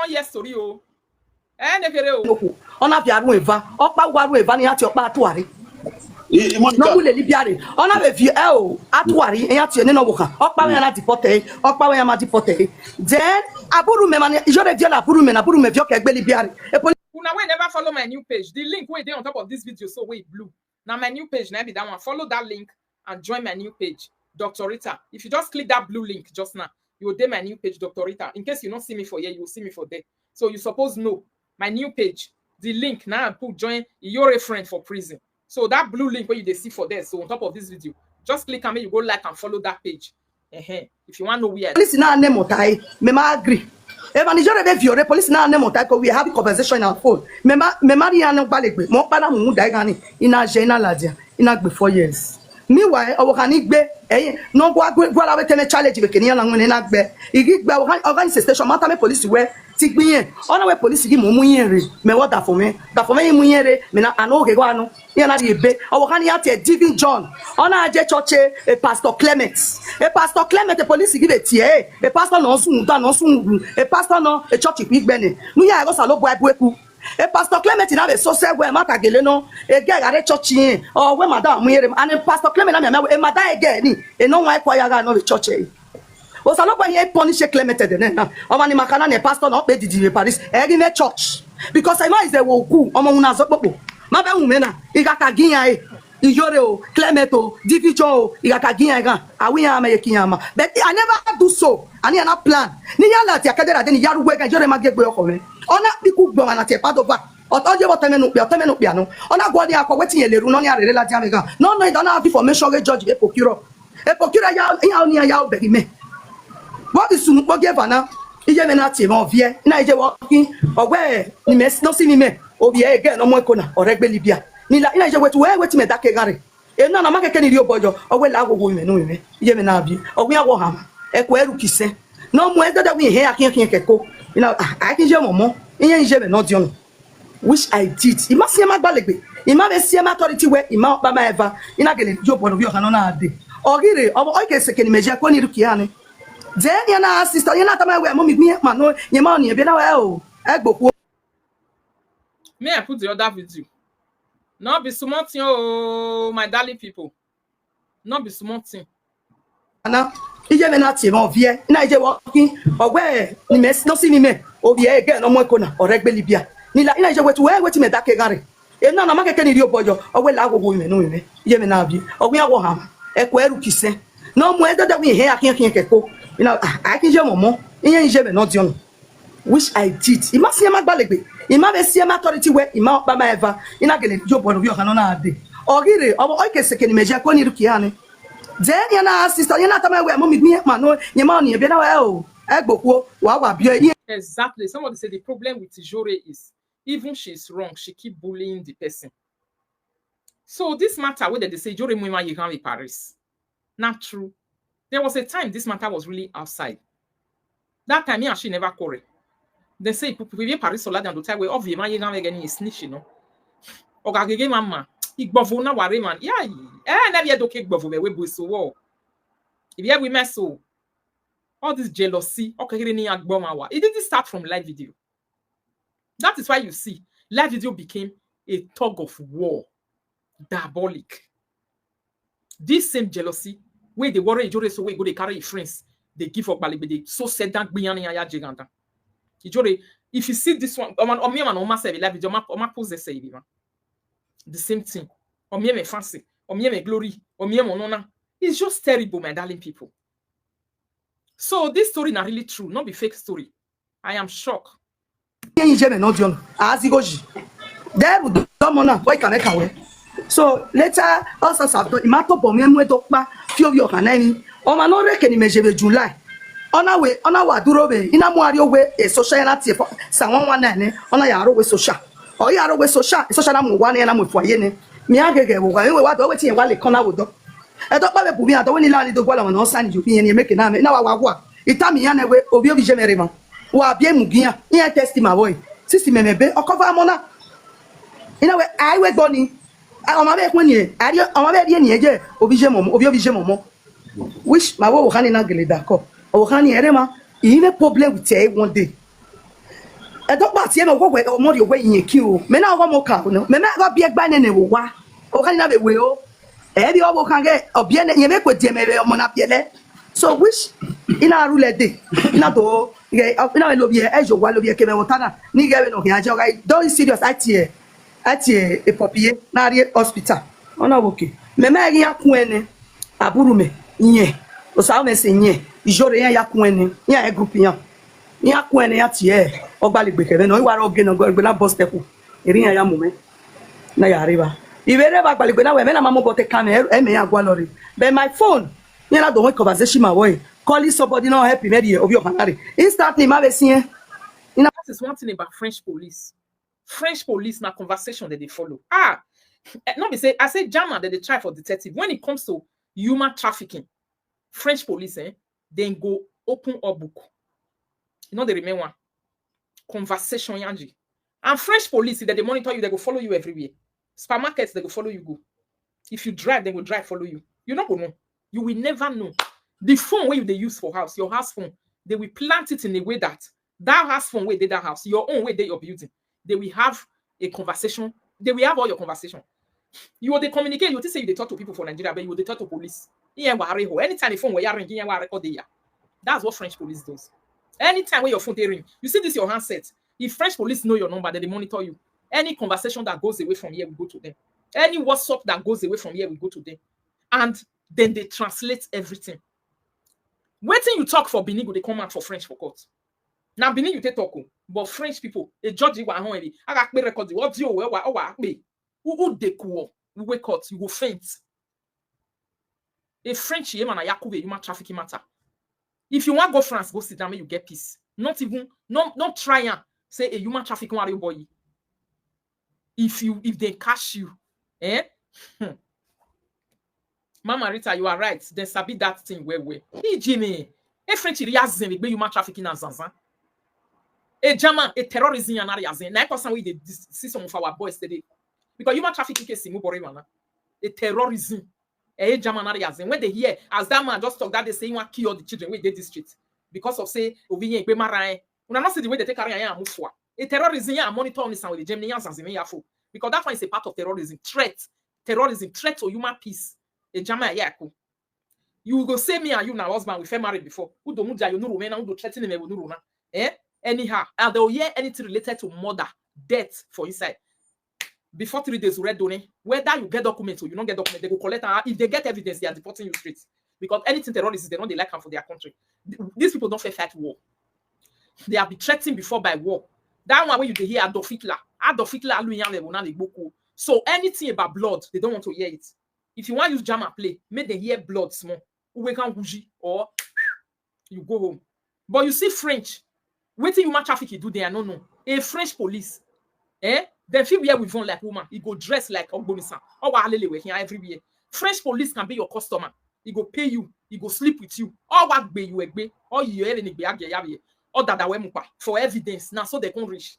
1 year story o. Ne kere o. Ona biaru eva, opa waru eva ni ati opa atuari. No le libiare. Ona be vie o atuari en ati ne no woka. Opa we na deporte, opa we ma deporte. Then aburu me mani, je reviens la aburu me vio ke gbe libiare. Una we never follow my new page. The link wey dey on top of this video so wey blue. Now my new page na be that one. Follow that link and join my new page, Dr. Rita. If you just click that blue link just now, you will dey my new page, Dr. Rita. In case you don't see me for here, you will see me for there. So you suppose know my new page. The link now I put join your friend for prison. So that blue link where you dey see for there. So on top of this video, just click on me. You go like and follow that page. If you want to know where. Police na name otai, me ma agree. If an Israeli be violate, police na name otai because we have a conversation on phone. Me mari anu balegbe. Mo pada mu dai gani. Ina je ina ladia. Ina gbe 4 years. Meanwhile, our can gbe no go la we challenge be kenya na ngwe na gbe. Igi gbe organize station mata me police we ti gbiyen. Ona we police gi mo mu yen re. Me what that for me mu yen re. Me na anu oge go anu. Yen na ebe. Our can ya te Divine John. Ona aje church a Pastor Clement. A Pastor Clement the police give it tie. A pastor no sun da no sun. A pastor no a church big bene. Nu ya go salo boy bueku. A Pastor Clement na be so say we mata gele no e get gare church yin or we madam mu yere and Pastor Clement na me e madam again ni e no wan kwaya ga no the church e o sa no kwa yin punish Clement de na o ma ni makana na pastor no pe didi Paris e gi me church because I know is the woku o mo una zo popo ma be hu me na I ga ka giyan e Iyore o Clement o Divine o I ga ka giyan gan awi yan ma ye kiyan ma but I never do so ani na plan ni yala ti akadera de ni yaru we gan Iyore ma gegbe oko me ona biku gbo na te padova otoje botemenu pe anu ona go ni akọ wetin ye leru no ni arere la jame gan no I don't have information we judge e procureur ya ni ya obegi me what is sunu po give na ije me na ti mo vie na ije wo kin ogwe ni me no si ni me obi e again no mo ekona oregbe libia ni la ina ije wetin me dake gare e na ma keke ni ri obojo ogwe la agogo me no me ije me na bi ogwe awo ha eko eru kise no mo e dada wi he akin keko you know I can je momo iyan je me no dion which I did ima si ma gbalegbe ima be si ma authority we ima ba ma eva ina gele jo bono bi o kan na ade ogire obo o ke sekeni meje ko ni ruki ani then yana sister yana tama we mo mi gbe ma no yen ma oni e be na we o egboku me I put the other video no be small thing oh my darling people no be small thing ana ije me na ti mo vie ina ije wo kin ogwe ni me no si ni me obi e again no mo ekona oregbe libia ni la ina ije wetin me dake gare e na ma keke ni ri obojo ogwe la agogo me no me ije me na bi ogwe awo ha eko eru kise no mo e dada wi he akin keko you know I can je momo iyan ije me no dion which I did ima si ma gbalegbe ima be si ma authority we ima ba ma eva ina gele jo bono bi o kan na ade ogire obo o ke sekeni meje ko ni ruki ani then yana sister yana tama we mo mi gbe ma no yen ma oni e be na we o egboku wa bi exactly. Somebody said the problem with Ijore is even she's wrong, she keep bullying the person. So this matter, whether they say Ijore Muima you can be Paris, not true. There was a time this matter was really outside. That time, he and she never quarrel. They say people Paris so like the time where of you man you can get any snitch, you know. Ogagege mama, igbovo na ware man. Yeah, never yet okay igbovo me we bo so wo. If you we mess so all this jealousy, okay, it didn't start from live video. That is why you see live video became a tug of war, diabolic. This same jealousy, where they worry Ijore so we go they carry friends, they give up, but they so said that Ijore, if you see this one, live video, the same thing. Me fancy, me glory, me monona. It's just terrible, my darling people. So this story is not really true, not be fake story. I am shocked. So later, also after imato pomwe to pa fio yo kanani. O ma no reke ni mejebe July. Ona wa duro be ina mu ari owe e social na tie sa 119 ona ya ro we social. O ya ro we social na mu wa na mu foye ni. Mi agege wo we wa do we tie wa le kona wo do. E do pa be bubi ato we ni la ni do gwa la no san ju yen make na me na wa itami ya na we obi jemere ma. Wa bia mugia yen test my boy. Sisi memebe okova mona. Ina we ai we gboni. Oma be kun ni ari oma be die ni eje obi je momo which my wo kan na gele d'accord o kan ni ere ma il a problem with you one day e do pa ti e mo go we o mo ri we yin ki o me na go mo ka no me go bi egba ne wo wa o kan na be we o e bi o bo kan ge obi ne ye me ko die me be o mo na biele so which ina rule de ina do ina lo bi e jo wa lo bi ke me wotana ni ge we no ya jo guy don't serious ati e popie na ri hospital ona okay me ri ya ku ene aburu me yen o sa o me se yen ijore yan ya ku ene yan e group yan ya ku ene ya ti e o gba le gbe kebe no iwa ro ge no gbe na bus step eri yan ya mu me na ya riba ibere ba gba le gbe na we me na ma mo bote kan e me ya gwa lori but my phone yan la do one conversation my boy calling somebody no help me dey obi o kanare instantly ma be sin that is one thing about French police. French police na conversation that they follow. No be say I say German that they try for detective. When it comes to human trafficking, French police then go open a book. You know they remain one conversation yanji. And French police, if they monitor you, they go follow you everywhere. Supermarkets, they go follow you go. If you drive, they will drive follow you. You not go know. You will never know. The phone where they use for house, your house phone, they will plant it in a way that house phone where they that house, your own way they your building. They will have a conversation. They will have all your conversation. You will they communicate. You will say you they talk to people for Nigeria, but you will they talk to police. Anytime the phone where you ring, record there. That's what French police does. Anytime when your phone they ring, you see this your handset. If French police know your number, then they monitor you. Any conversation that goes away from here, we go to them. Any WhatsApp that goes away from here, we go to them. And then they translate everything. Waiting you talk for Benin, they come out for French for court. Now Benin you take talk, but French people, a judge you are home. I got me record the audio who they cool, we wake up, you go faint. A French man a Yakube human trafficking matter. If you want to go France, go sit down, you get peace. Not try and say a human trafficking warrior boy. If they catch you, Mama Rita, you are right. Then sabi that thing where. Hey Jimmy, a French reason we be human trafficking and zanzan. A German, a terrorism and ariazen. 9% we did see some of our boys today. Because human trafficking case in a terrorism. A German ariazen. When they hear, as that man just talk that they say you want to kill all the children with the district. Because of say, Oviye Bemarai. When I not see the way they take a move for. A terrorism and monitor on this with the Geminians as in because that one is a part of terrorism. Terrorism, threat to human peace. A German yako. You go say me and you now husband we fell married before. Who don't muja you no Romana, who do threaten me with no Rona. Anyhow, and they'll hear anything related to murder, death for inside. Before 3 days, red donate. Whether you get documents or you don't get documents, they go collect. If they get evidence, they are deporting you straight. Because anything terrorists, they don't like them for their country. These people don't fight war. They have been threatened before by war. That one when you hear Adolf Hitler, so anything about blood, they don't want to hear it. If you want to use German play, make them hear blood small. Or you go home. But you see French, waiting human trafficking do there, no. A French police, then feel wear with one like woman, he go dress like Ogbonisa. Everywhere. French police can be your customer. He go pay you, he go sleep with you. Or what be you egbe, or you or that for evidence. Now so they can't reach.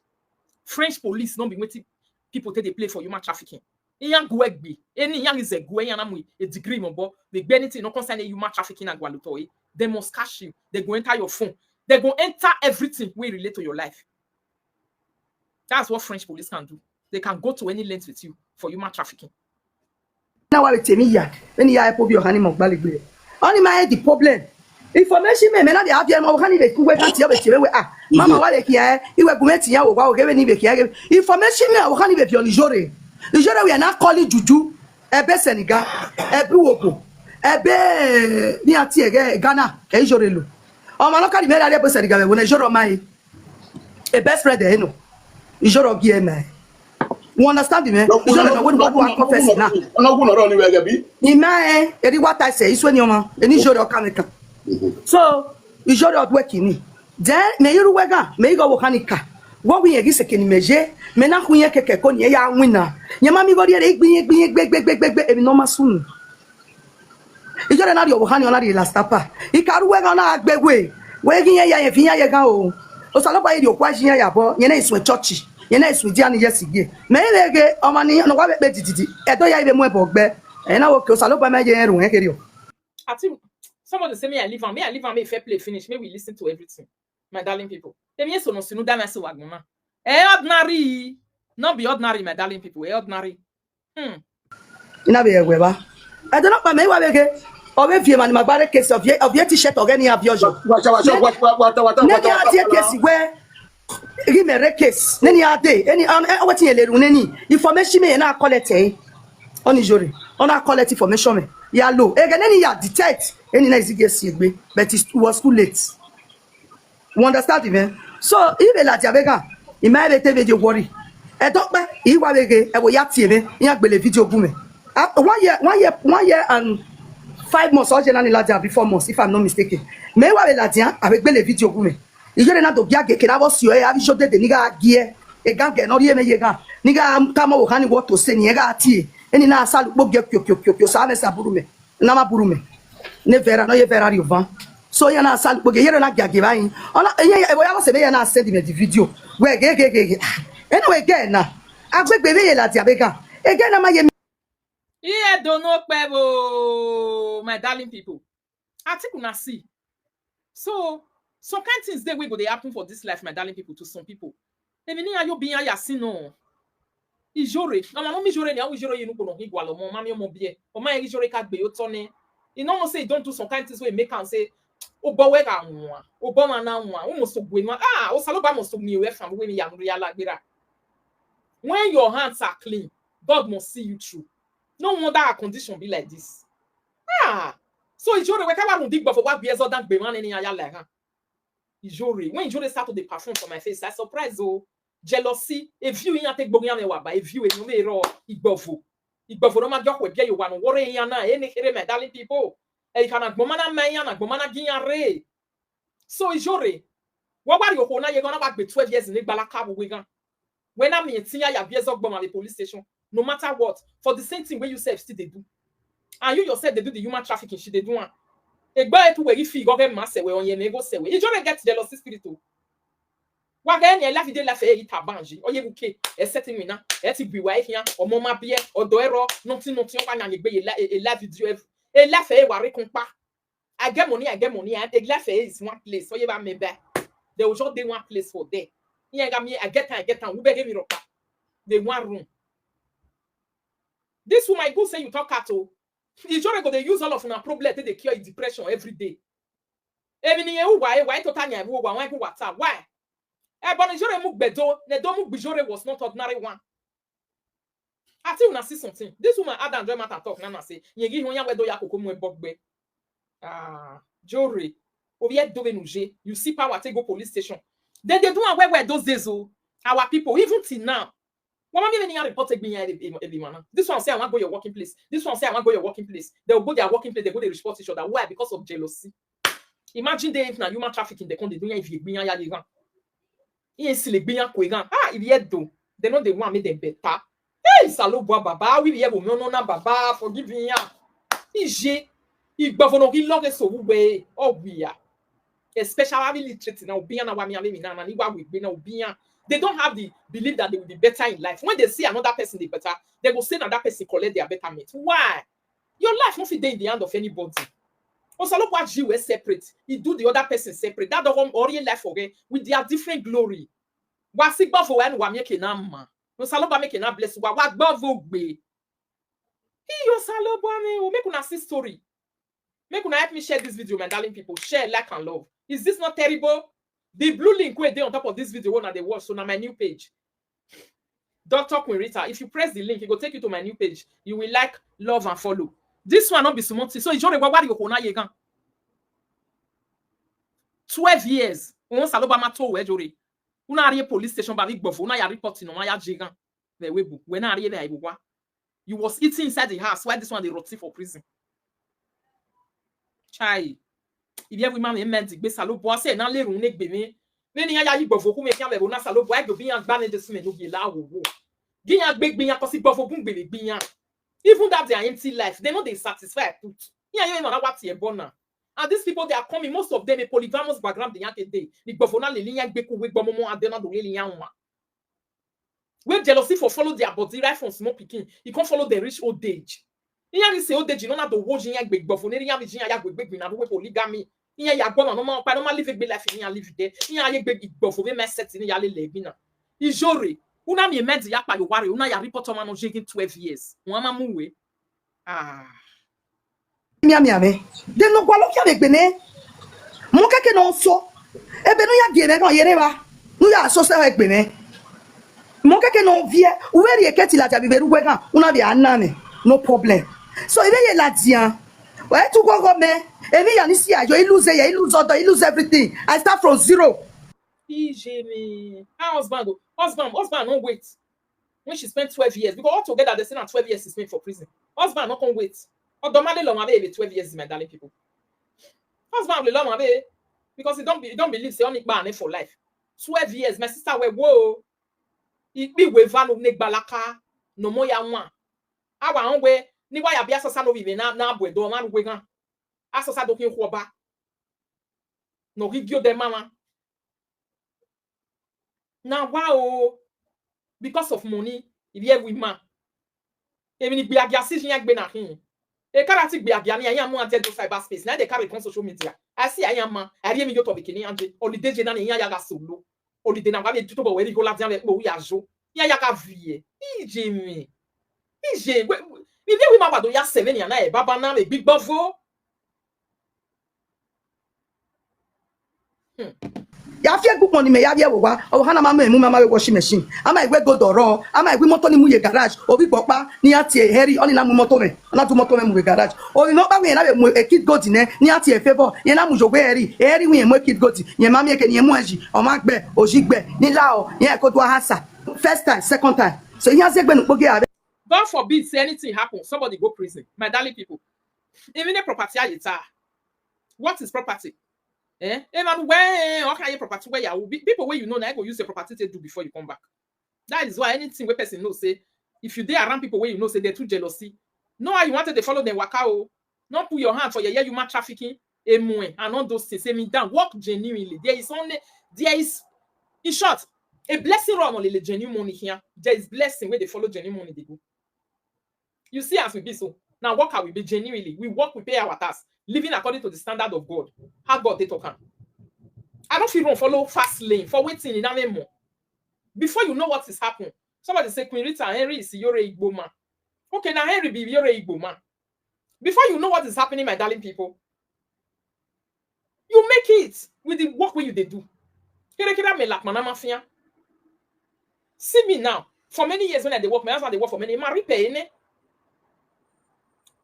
French police don't be waiting people take they play for human trafficking. Any young is a degree mobile, the anything no concern human trafficking and Gualutoy. They must catch you, they go enter your phone, they go enter everything we relate to your life. That's what French police can do. They can go to any length with you for human trafficking. Now I tell me yard. When you have your honey mobile, only my the problem. Information me na dey have your honey be kuwe kan ti o be tire we mama wa le kia e we gumeti ya wo wa o gebe ni be kia information me o honey be pioli jore. The jore we are not calling juju ebe Senegal ebe wopo ebe ni ati ege Ghana ke jore lo. O ma no ka di me ebe Senegal we na jore mai e best friend dey no. Jore ogi e mai. You understand me? Jore na we no go confess na. Ona go no ro ni we gabi. Ni mai e di what I say iso ni o ma eni jore o kameka. So, you should not working. Then, may you wega, may go Hanika. What we are second measure, may not win a kekon, ya winner. Your mammy got your egg, big, no soon. You got another Ohani last tapa. He can't work on a big way. Wagging ya, if ya go. O Salaba, your question, ya bo, your name is with Chochi, your name is with Gianni yesterday. May they get on money and what bet it. I don't even more bog, and I will close Salaba, my dear. I think. Somebody say me I live on me fair play finish. Maybe we listen to everything. My darling people. Them yes or no sunu da mess wagmama. Ordinary. Not be ordinary, my darling people. Ordinary. Ina be egweba. I don't know pa me wa bege. Owe vie man magbare case of your t-shirt or any of your job. What? Neni ade case where rimere case. Neni ade any what in le neni information me na collect on ijore. On a collect information me. Ya low. Ege neni ya detect any na izige sigbe but it was too late. You understand me? So if la diabega, il m'a été video worry. E don't ba I wa bege e wo ya tie me, ya gbele video bu me. 1 year and 5 months or generally la before months if I'm not mistaken. Me wa be la dia avec gbele video bu me. Ijore na do bia ge ke na bo si o ya bi jode de niga gie. E gan ge no rie me ye gan. Niga kama wo kan what to say ni e ga tie. Eni na salu bo ge kyo sa me sa buru me. Na ma buru me. Ne vera no ye vera ri van. So ya na salu bo ge yere na gia ge bayin. Ona e bo ya go se be ya na send me the video. We ge. Anyway ge na. Agbegbe be ye la dia be gan. E ge na ma ye Yeah, don't know pebo, my darling people. I think we see. So, some kind things they will go they happen for this life, my darling people, to some people. Even you being ya sino. Ijore. No, mama jore ni awu jore yinu kono igwalo mo mama mo bie. O ma ijore ka gbe yo tone. You know say don't do some kind things we make and say o bo we ga nwa. O bo na nwa. O mo so gwe nwa. O saloba mo so mi we fam we ni ya nri ala gbera. When your hands are clean, God must see you through. No wonder our condition be like this. So Ijore, we can't dig for what beers or that be man any aya like her. Ijore, when Ijore start to the perfume for my face, I surprise jealousy. If you ain't take bogia me waba, if you ain't me ro igbofu no ma joko bia you wan worry yana any here my darling people. E kana gbomana manya na gbomana ginyare. So Ijore, what were you na you gonna back be 12 years in Igbalaka we gan. When I'm in Tia ya beers of the police station. No matter what, for the same thing where you self still they do. And you yourself they do the human trafficking shit they do. A boy to where you feel go get mass away on your nego say you don't get jealousy spirit too. What again your life la fe ita banji or you okay a setting winner et be wife here or mama beer or doero nothing on and you a live video a laugh a worry compa. I get money and a laugh is one place so you me back. They will just be one place for there. Yeah, I get time. We better give me up. They one room. This woman go say you talk at all. You just go they use all of our problem to they cure depression every day. Even why to Tanya why WhatsApp why? But Ijore muk bedo ne do muk bijore was not ordinary one. I think una see something. This woman had enjoy matter talk na say yegi honya wedo ya kokomu ebogbe. Jore obiye do venuje. You see power take go police station. Then they do where those days our people even till now. This one say I want to go your working place. This one say I want to go your working place. They'll go their working place. They go they report each other. Why? Because of jealousy. Imagine they if na human trafficking they come they do if you bring ya ligan. If you do, they know they want me them better. Hey, salo bois baba, we be able no baba forgive me ya. Ije, igbofono ki log so we oh we are. Especially literate now be na wa mi ale mi na ni wa we be na obi an. They don't have the belief that they will be better in life. When they see another person they better, they will say that that person collect their betterment. Why? Your life won't fit in the hand of anybody. Also, look what you were separate. You do the other person separate. That don't orient life again with their different glory. What's it for when we make a man? No saloba make a bless. What bavo be? Yo saloba me. We make una see story. Make una help me share this video, my darling people. Share, like, and love. Is this not terrible? The blue link where they on top of this video when they watch, so now my new page. Dr. Queen Rita. If you press the link, it will take you to my new page. You will like, love, and follow. This one not be sumonti. So Ijore what you kona yegan. 12 years. On saloba ma to we Ijore. Una ariye police station ba big buff. Una ya report no ya jigan. The webu. When na ariye there ibuwa. You was eating inside the house. Why this one they rot for prison? Chai. If you women meant to be salobo say na le run ne gbe mi. Ni ya yi gbofo ku me kian be na salobo ai go bi yan gba ne de sume no bi la wo wo. Gi yan gbe yan ko si gbofo bun gbe gbe yan. Even that their empty life, they know they satisfy put. Yeah, you know what you're born now. And these people they are coming, most of them a polygamous background the yanke day. The governor le liyan gbe ku we gbo momo and na do le liyan wa. We jealousy for follow their body right from small pikin. You can't follow the rich old age. Iyan say old age you know na do wo jiyan gbe gbofo ne riyan bi jiyan ya gbe na do we polygamy. Iyan ya gbo na no ma live gbe life iyan live there. Iyan ye gbe gbofo we me set ni ya le bi na. Ijore. Una mi medi ya pa yo wari. Una ya report on no jegin 12 years. Mama muwe. Ah. Miami. De no gwalo ki avec bene. Mon keke non so. E be no ya die kan yere ba. Nu ya so se avec bene. Mon keke non vie. Ou eri eketi la jabi beru kan. Una bi anane. No problem. So ebe ye la dian. Ouais, tout go me. Emi ya ni si ajo, he lose other, he lose everything. I start from zero. Ijeme. Husband no wait. When she spent 12 years, because altogether they say now 12 years is spent for prison. Husband not can wait. Odomade lo mabe 12 years, my darling people. Husband will love mabe because he don't believe say only ban for life. 12 years, my sister we whoa. It be we vanu nek balaka no mo ya wan. Awa onwe ni wa ya bia sosa no vive na bwe do man we gan. Asosa do kin kwo ba. No rigio de mama. Now wow, because of money, il y a women. Et mini biagia si j'y a gbe na hin. E karati biagia ni ayan mo ante do cyberspace. Na de carry kon social media. Asi ayan man, ari mi yo to bikini anje. Holiday je na ni ya ga solo. Holiday na ga be tuto bo we go la dia le bo ya jo. Ya ga vie. Ije mi. Ije. Mi vie wi ma ba do ya 7 ya na e baba na le big bavo. Ya fie good money me ya bia wo wa o hana mama emu mama we washing machine ama igwe go doro ama igwe moto ni mu ye garage obi popa ni ati e heri oni na mu moto me na tu moto me mu garage obi no pa we na be e kid goat ne ni ati e favor ye na mu jogwe heri we mu kid goat ye mama ye ke ni emu anji o ma gbe ojigbe ni la o ye ko do hasa first time second time so yan se gbe nu poge abe. God forbid say anything happen, somebody go prison. My darling people. Even a property ayita. What is property? Eh? Even when okay, your property where you people where you know now go use the property to do before you come back. That is why anything where person knows say if you dey around people where you know say they're too jealousy. No, how you wanted to follow them waka o. Not put your hand for your human trafficking, and all those things. Say me down. Work genuinely. There is in short a blessing run only the genuine money here. There is blessing where they follow genuine money they go. You see as we be so. Now work how we be genuinely. We work, we pay our tax. Living according to the standard of God. How God they talk. I don't feel wrong follow fast lane for waiting in a more. Before you know what is happening, somebody say Queen Rita Henry is your Igbo man. Okay, now Henry be your Igbo man. Before you know what is happening, my darling people, you make it with the work where you they do. See me now. For many years when I work, my husband they work for many. Marry pay.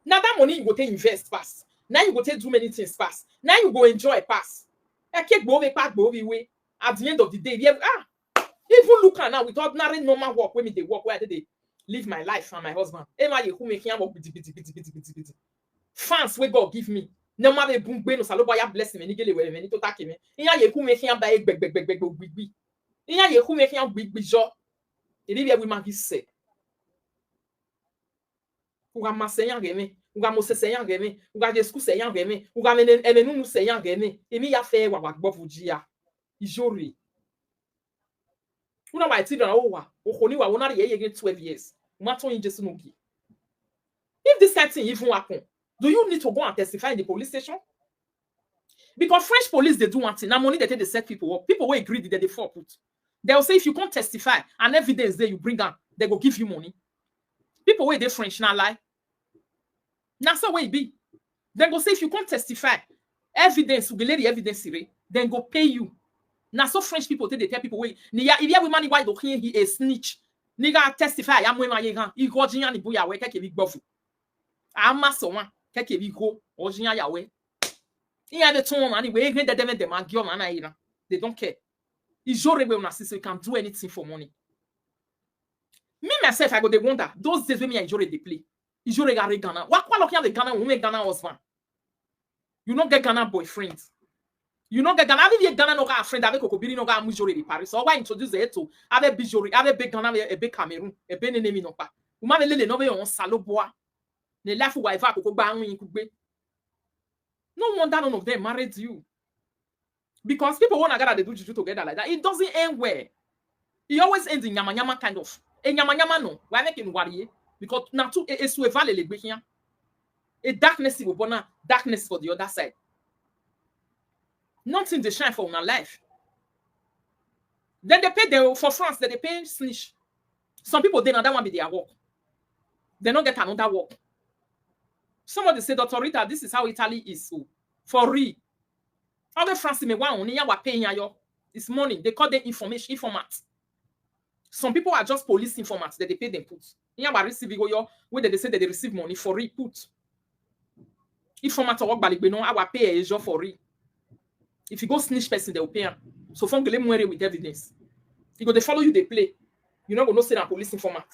Now that money you go to invest fast. Now you go to do many things fast. Now you go enjoy pass. At the end of the day, even look at now with ordinary normal work when they work where they live my life and my husband. Fans we God give me. No matter boom no salobo ya bless me ni gele we ni to take me. Iya ye ku me kian ba gbegbegbegbe gbigbi. Iya ye ku me kian gbigbi jo. E bi we ma gi se. Uga maseyan geme. Uga moseseyan geme, uga jesku seyan geme, uga menenu seyan geme. Emi ya fe wa gbofu jia. Ijori. Una wa ti dan o wa, okoni wa wona ye 12 years. Uma ton yin Jesu no gi. If this kind thing even happen, do you need to go and testify in the police station? Because French police they do one thing. Now money they take they set people up. People will agree that they fall put. They will say if you can't testify and evidence there you bring out, they go give you money. People where they French now lie. Now so where it be. Then go say if you can't testify, evidence, you get the evidence, then go pay you. Now so French people they tell people wait. If you have money, why do he a snitch? Nigga testify. I'm when my yegan. He go jinya ni buya we keke big bofu. I'm so one keke big go or jinya ya we. He had the tone anyway. They demand your man. They don't care. It's your way on so you can do anything for money. Me myself, I go they wonder those days when me enjoy the play. You regard Ghana. What looking at the Ghana woman Ghana husband? You don't get Ghana boyfriend. You don't get Ghana. Have Ghana no friend? Have Kokobiri no Ghana majority Paris. So why introduce it to have a bijori? Have a big Ghana, a big Cameroon, a Benin no pa. Uma lele no be on saloboa. Ne life wife Kokoba win could be. No wonder none of them married you. Because people want to gather they do juju together like that. It doesn't end well. It always ends in yama kind of. And yama no. Why making worry? Because now too it's to evaluate le here. A darkness will burn darkness for the other side. Nothing to shine for our life. Then they pay them for France, then they pay snitch. Some people, they know that one be their work. They don't get another work. Somebody said, Dr. Rita, this is how Italy is. So, for real. Other France, me want only ya paying yo. It's money. They call them information informats. Some people are just police informants that they pay them put. Ya receive yo where they say that they receive money for real put. Informat work balik be no I pay a job for real. If you go snitch person, they will pay him. So from with evidence. You go they follow you, they play. You not gonna say that police informant.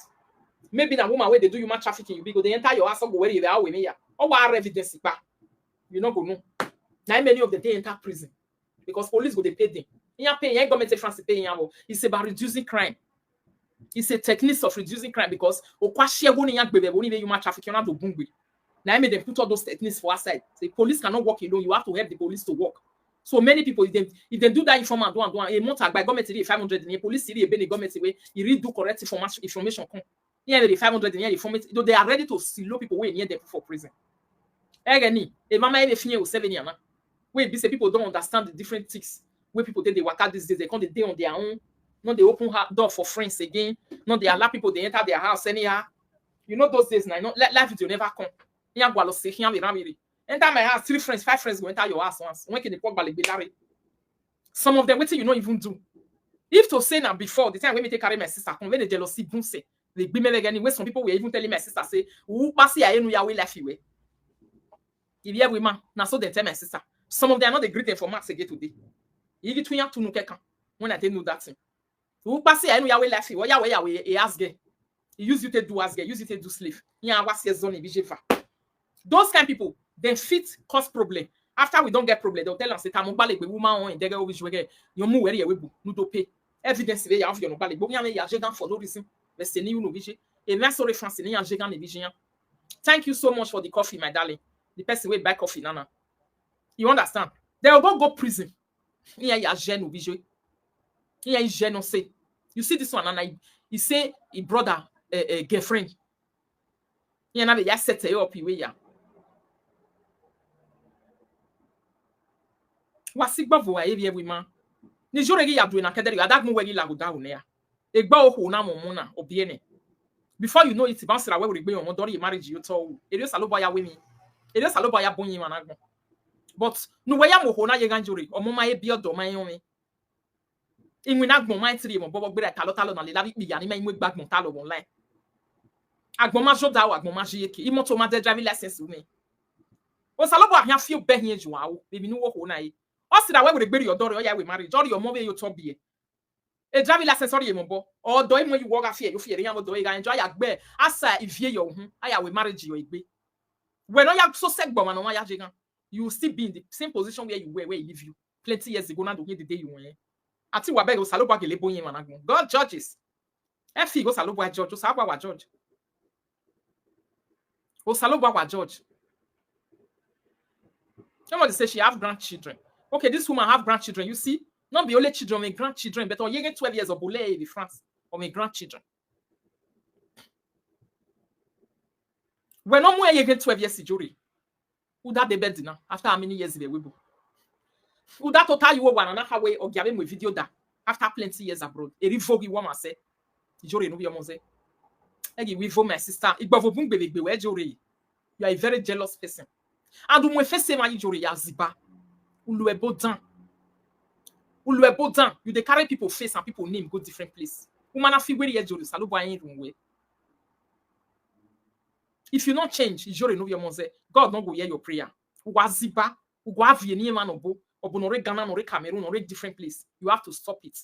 Maybe that woman where they do human trafficking, you because they enter your house or go where you are with me. Or what evidence back. You not go know. Now many of them they enter prison because police go they pay them. You pay, you ain't government France paying you. It's about reducing crime. It's a technique of reducing crime because human trafficking not to bungwe. Now I made them put all those techniques for aside. The police cannot work alone. You have to help the police to work. So many people, if they do that informant, do a month by government 500 in police city, the government way, you read do correct information. Yeah, the 500 in information, they are ready to silo people way near them for prison. Again, a mama even finish 7 years. Wait, these people don't understand the different things. Where people they work out these days, they come the day on their own. No, they open door for friends again. No, they allow people they enter their house anyhow. You know those days now. Life will never come. Enter my house, 3 friends, 5 friends go enter your house once. When can they walk by some of them waiting you not even do. If to say now before the time when me take carry my sister, when the jealousy boom say, they be me again. Some people were even telling my sister say, "Who pass here? You know your way life you way." If you have women, now so they tell my sister. Some of them are not the great informats again today. You get to know when I didn't know that thing. Who pass here? You know your way life you way. Your way he ask gay. He use you to do as gay. Use you to do slave. Yeah, what's your zone? Those kind of people. Then fit cause problem. After we don't get problem, they'll tell us that I'm balik woman on and they go which way you move where you no do pay. Evidence they have your balik. But you are for no reason. Let's say you know vision. A nice sorry France in your vision. Thank you so much for the coffee, my darling. The person will buy coffee, Nana. You understand? They will go prison. Here you are gen vision. Here is gen say. You see this one, Nana. He say he brother a girlfriend. You know they set you up here. Wasigba voa evi women. Ni joregi ya do na kedere adag mo wegi la go down ya. Egba oho na mo na obiene. Before you know it, bounce la we we gbe yon dori marriage you to. Eri saloba ya we Eri saloba ya bonyi managbon. But no we ya mo ho na ye ganjori omo ma e bi odo man yon mi. Inwi na gbon man tiri mo bobo gbe talo na le la bi ya ni ma inwe gbagbon talo online. Agbon ma job da wa agbon ma jiyeke. Imoto ma de driving license me. O saloba ahia feel be hin eju awo. Baby no wo ho na ye. Or see that way with your daughter, or ya we marriage, or your mom you top be. A driving license or your mom, or do when you walk a fear, you fear you do enjoy your bear. Asa if ye your I will marriage you be. When you are so sick, but you will still be in the same position where you were where he leave you. Plenty years ago, now the day you went. I think Wabeg was Saloba Geleboy Managon. God judges. Effie goes Saloba George, Osawa George. O Saloba George. Somebody says she have grandchildren. Okay, this woman have grandchildren. You see, not be only children, my grandchildren, but you get 12 years of boule in France or my grandchildren. When no more you get 12 years jury, who that the bed now after how many years they will? Who that total you one another way or give him a video that after plenty years abroad? A revoke you want say, jury no be a mose. I give revoke my sister. It go bung baby be where jury. You are a very jealous person. And when first say my jury yaziba. You they carry people face and people name go different place. If you not change, God not go hear your prayer. Waziba, go have any man or Bonore Ghana or Cameroon or different place. You have to stop it.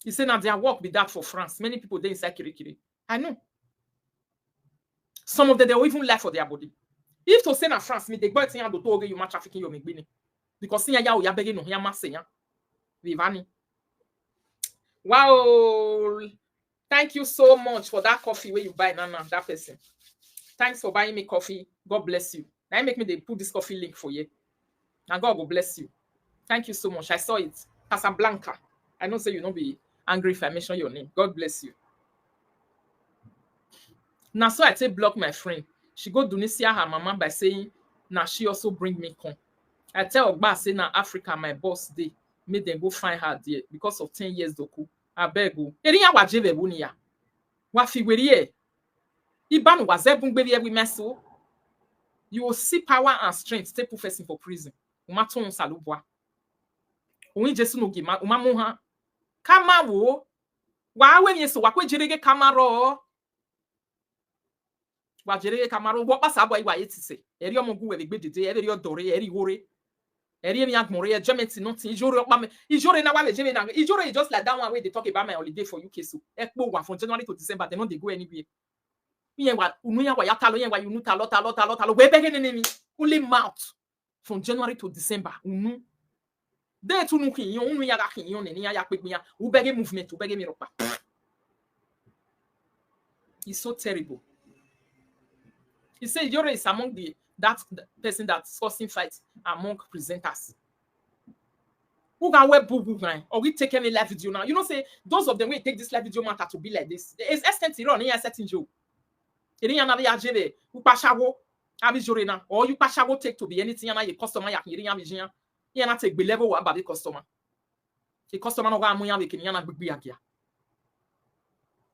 He said now their work be that for France. Many people they inside Kirikiri. I know. Some of them they will even lie for their body. If to say na France, me they go to do to you trafficking your megbini. Because sinya ya begi no ya masenya. Vivani. Wow. Thank you so much for that coffee where you buy Nana, that person. Thanks for buying me coffee. God bless you. Now make me they put this coffee link for you. And God will bless you. Thank you so much. I saw it. Casablanca. I know say you not be angry if I mention your name. God bless you. Now so I say block my friend. She go Tunisia her mama by saying, now she also bring me come. I tell Ogba say now Africa my boss day. Make them go find her there because of 10 years doku. I beg you. Eriya wa jeve bunia. Wa figwerie. Ibanu wa zebungberie we meso. You will see power and strength take person for prison. Umaton salubwa. Only Jesu no gima umamuha. Kama wo. Wa we yeso wa kwe jirege kamaro. Wa jirege kamaro wo pasa abo iwa yetise. Eri omogu we gbe dede, eri odore, eri wore. Eri mi agmore, Germany nothing. Ijore na wale jeme na. Ijore is just like that one where they talk about my holiday for UK so. Ekpo wa from January to December, they know they go anywhere. Yen wa unuya wa yatalo, yen wa yunu talo. We bege nemi. Only mouth from January to December. Unu. De tu nu kinyon, unu ya ga kinyon neni ya kwekmiya. U bege movement, u bege miropa. It's so terrible. He said Ijore is among that person that's causing fights among presenters. Who can wear boo or we take any live video now? You know, say those of them will take this live video matter to be like this. It's extent on here setting joke. It ain't another yajebe. You pashago, Abijore na, or you pashago take to be anything and a customer yak yiriya vision. You not take be level about the customer. The customer no ga muya making yana big biakia.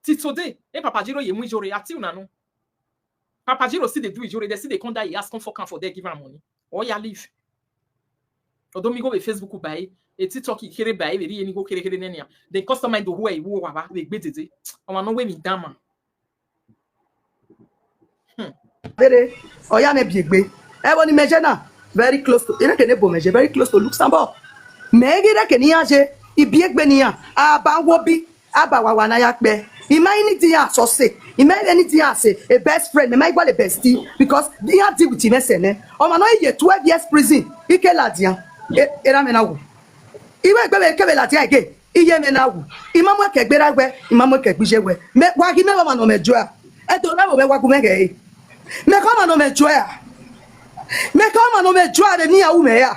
Today, Papa Jiro ye mujore ati unano. Papa Jiro see they do Ijore, they see they come there, he ask come for their give her money. Or ya leave. Although me go with Facebook buy, a TikTok kere buy, we really go kere nenia. The customer do who I wo waba, we gbé dede. O no way me dama. Bere, oya me biegbe. Woni meje na very close to. Ina kene bo meje very close to Luxembourg. Megire keni anje, ibiegbe niya. Aba wo bi, aba wa na ya pe. Ima anything ya so say. Ima anything ya say. A best friend, me equal a bestie because they have deal with him sene. O ma no ye 12 years prison. Ike ladian. Era me na wo. Iwe gbe ke be ladian again. Iye me na wo. Ima mo ke gbera gbe, ima mo ke gbije we. Me wa gi me ma no me joa. E to na wo me wa ku me ge. Me ko ma no me joa. Me ko ma no me joa de ni ya wu me ya.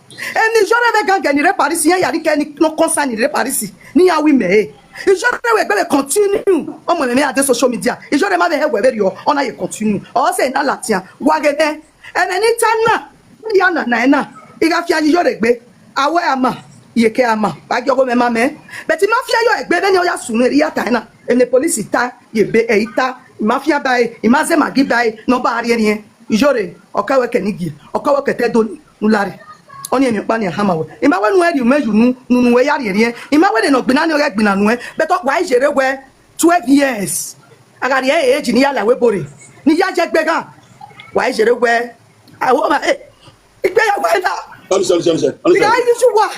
Eni jore be gang ni re Paris yan ya ri ke ni no concern ni re Paris. Ni ya wi me. Ijore we gbe continue o mo me ade social media ijore ma be he we be ona ye continue o se na latia wa gede eneni tanna ya na iga fi ijore gbe awe ama ye ke ama ba jogo me ma me but mafia yo egbe be ni o ya sunu ri ya ta na ene police ta ye be e ita mafia bai imaze magi bai no ba ari eni ijore o ka we ke ni gi o ka we ke te do nulare oni emi pa ni hamawe ima we nu eri meju nu we yari eri ima we de no gbina ni o ge gbina nu but wa ijere we 12 years agari age ni yala we bore ni ya je gbe gan wa ijere we awo ma igbe ya we da sorry iga ni ju wa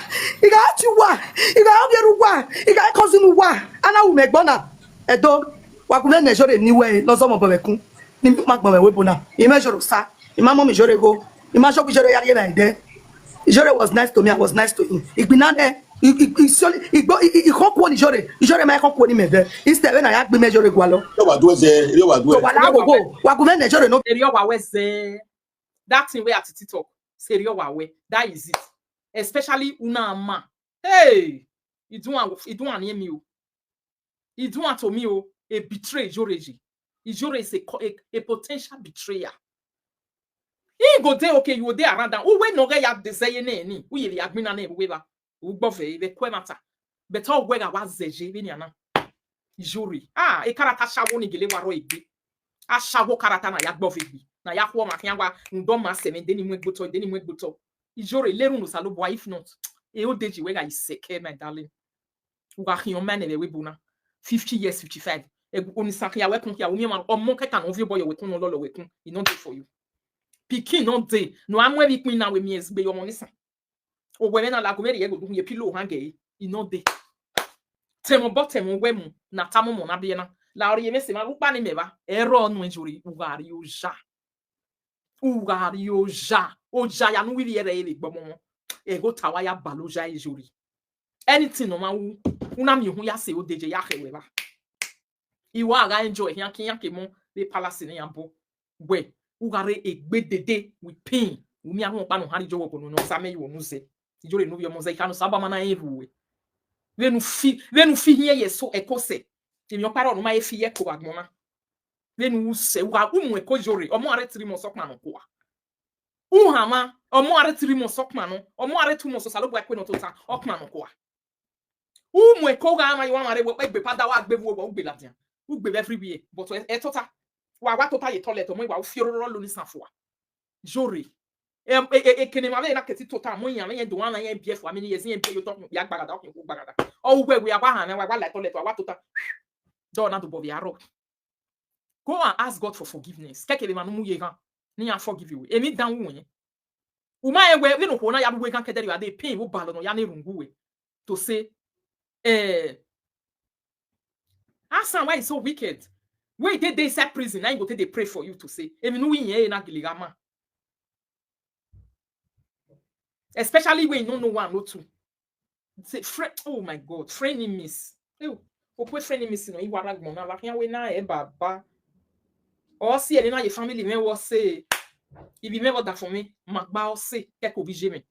iga ogeru wa iga cousin wa ana wu me gbona edo wa ku le ne jore ni we lo so mo bobe kun ni ma gbon we bo na ima joro sa ima mo mi jore go ima so ku jore yari na ide Ijore was nice to me, I was nice to him. Igbinane, he can't quote Ijore ma can't quote him there. Instead when I ask me Ijore gwalo. Yo wa do ze, yo wa do. So wala go. Wa go men Ijore no. Eri wa we ze. That thing we at TikTok. Seri wa we. That is it. Especially una ma. Hey, you do an hear me o. You do an to me o. A betray Ijore. Ijore is a potential betrayer. He go there, okay, you were there around that. Oh, when no guy have the say any, we the admin name weaver, who buffet, the quemata. But all where I was the Jeviniana. Jury. Ah, a karata shawoni gilewaro be. A shawo karatana yak buffet. Na yakwa makiawa, ndoma seven, then he went buto. Ijore, leru salo, if not. A old deji where I sick, my darling. Who are your man away buna. 50 years, 55. Only Sakia weapon here, woman, or monkey can over boy with no lolo weapon. He not do for you. Pikin non day. No, I'm where we now with me as be your money. Or when I like where you go do your pillow hangay, you know day. Temo bottom wemu, natamo monabiana. Laurie messing my upani meva, error no injury, ugario ja. O jaya no really a bomo. Ego tawaya baloja injury. Anything no man, unam you ya say o deje yake weva. Iwa enjoy yanki mon, the palace in yambo. We. Ugare egbe dede with pain. Umi ahun pa no hari jowo ko no same yo no se. Ijore no bi omo se kanu saba mana eruwe. Venu fi hie yeso ekose. Emi opara no ma efi ye ko agmona. Venu se uga umu eko jore. Omo are 3 months okma no ko. ou hama omo arrête mon sokman non omo arrête tout mon so salo boy ko no tota okman no kwa ou mo ko ga ma yo amare wo gbe pada wa gbe wo gbe la dia ou gbe everywhere but e tota wa tota ye toilet mo wa fioro lo ni sanfo jore e kene ma be na keti tota mo yan yen do wan yan bief wa me ni yezin bi yo tok ya gbagada o ko gbagada o we ya wa han wa la toilet wa tota do na do bo bi aro go and ask God for forgiveness keke be manu mu ye gan ni ya forgive you emi dan wu yen uma e we no ko na ya we kan kedere ya dey pain wo balo no ya na rungu we to say Asan, why is so wicked? Where they say prison, now go they pray for you to say. Especially when you don't know one, no two. Say, oh my God, friend miss. Oh, friend miss, no, you are like Mona, like we na baba. Or see, and your family may was say, if you never that for me, Macba say, get oblige me.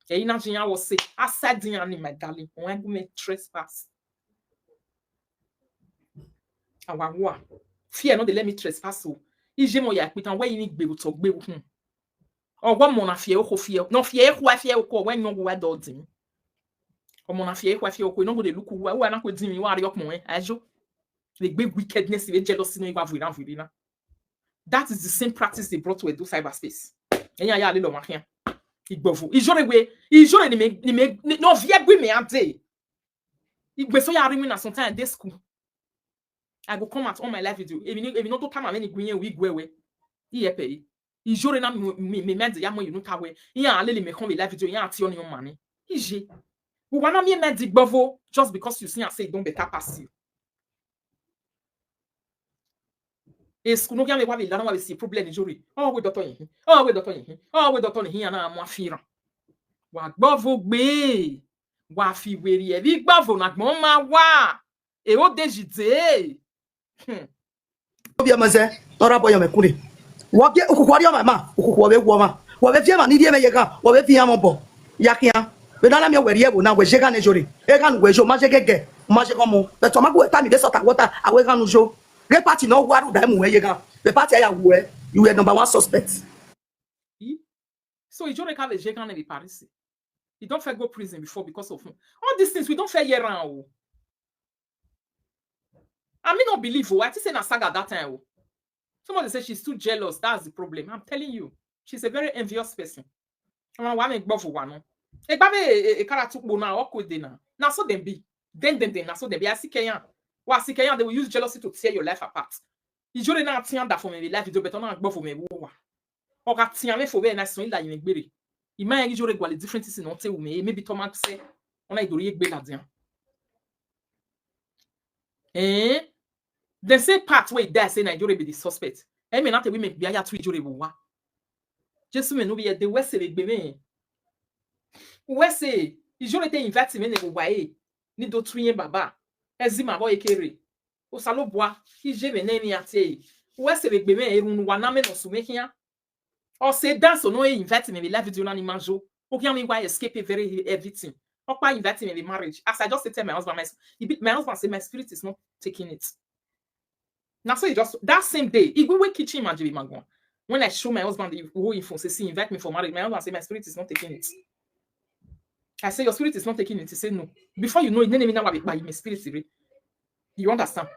E ina jinya was say, I said, my darling, when you make trespass. Awawa. Fear not they let me trespass so. Ije mo ya kwitan where you need be to gbe hu. O gwa mo na fear o fear. No fear ho fear o when no go do din. O mo na fear ho fear o no go dey look who na ko din mi wa re okmo ajo. They gbe wickedness and jealousy no igba vuri na. That is the same practice they brought to Edo cyberspace. Enya ya le lo makian. Igbofu. Ijore ni me no fear gbe me ante. Igbe so ya ri mi na sometime day school. I go come out on my live video. If you not to time many green we go away. He pay. He jure na me mend ya mo you know kawe. Ya ale me come live video ya ati on your money. Ije. We wanna me mend gbavo just because you see and say don't better pass you. Est-ce que nous gagne wa là na see problem jure. Oh we doctor yin. Oh we doctor yin. Oh we doctor yin na mo afira. Wa gbavo gbe. Wa fi weri e bi gbavo na gbon ma wa. E o dejide. Obia maze ora boyo mekuri wo bia okukwari o mama okukwo be gwo ma wo be fie ma ni die me yega wo be fie mo bo yakia be na mi weri e bo na we jega ne jori e kan we jo ma jegege ma je komo be to ma go ta mi de sota water awe kan jo re party no waru da mu we yega the party ya we you were number one suspect. So you don't have a jega in the Paris. You don't fair go prison before because of all these things we don't fair year round. I may not believe I say na saga that time. Somebody says she's too jealous. That's the problem. I'm telling you, she's a very envious person. I want to go for one. E ba be e kara tukbo na awkward na. Na so them be. Then na so them be. I see Kenyan. Wa see Kenyan they will use jealousy to tear your life apart. Ijore na tian da for me life video better na gbo for me wo wa. O ka tian me for be na so ila yin gbere. Ima ijore gwa le different things no te wo me maybe to man say ona idori egbe la dian. The same part where they say Nigeria be the suspect. I mean, not a women be aya to Nigeria wa. Just me no be the West say be me. West say Nigeria te invite me ne wa e. Ni do tuyen baba. Ezima boy ekere. O salo boa. Ije me ne ni ate. West say be me erun wa na me no so me hia. O say dance no invite me be live video na ni manjo. O kian me wa escape very everything. O pa invite me be marriage. As I just tell my husband my husband say my spirit is not taking it. Now, so just that same day, if we were kitchen imagine when I show my husband the whole info, say, invite me for marriage, my husband say, my spirit is not taking it. I say, your spirit is not taking it. He say, no. Before you know it, then now by my spirit. You understand?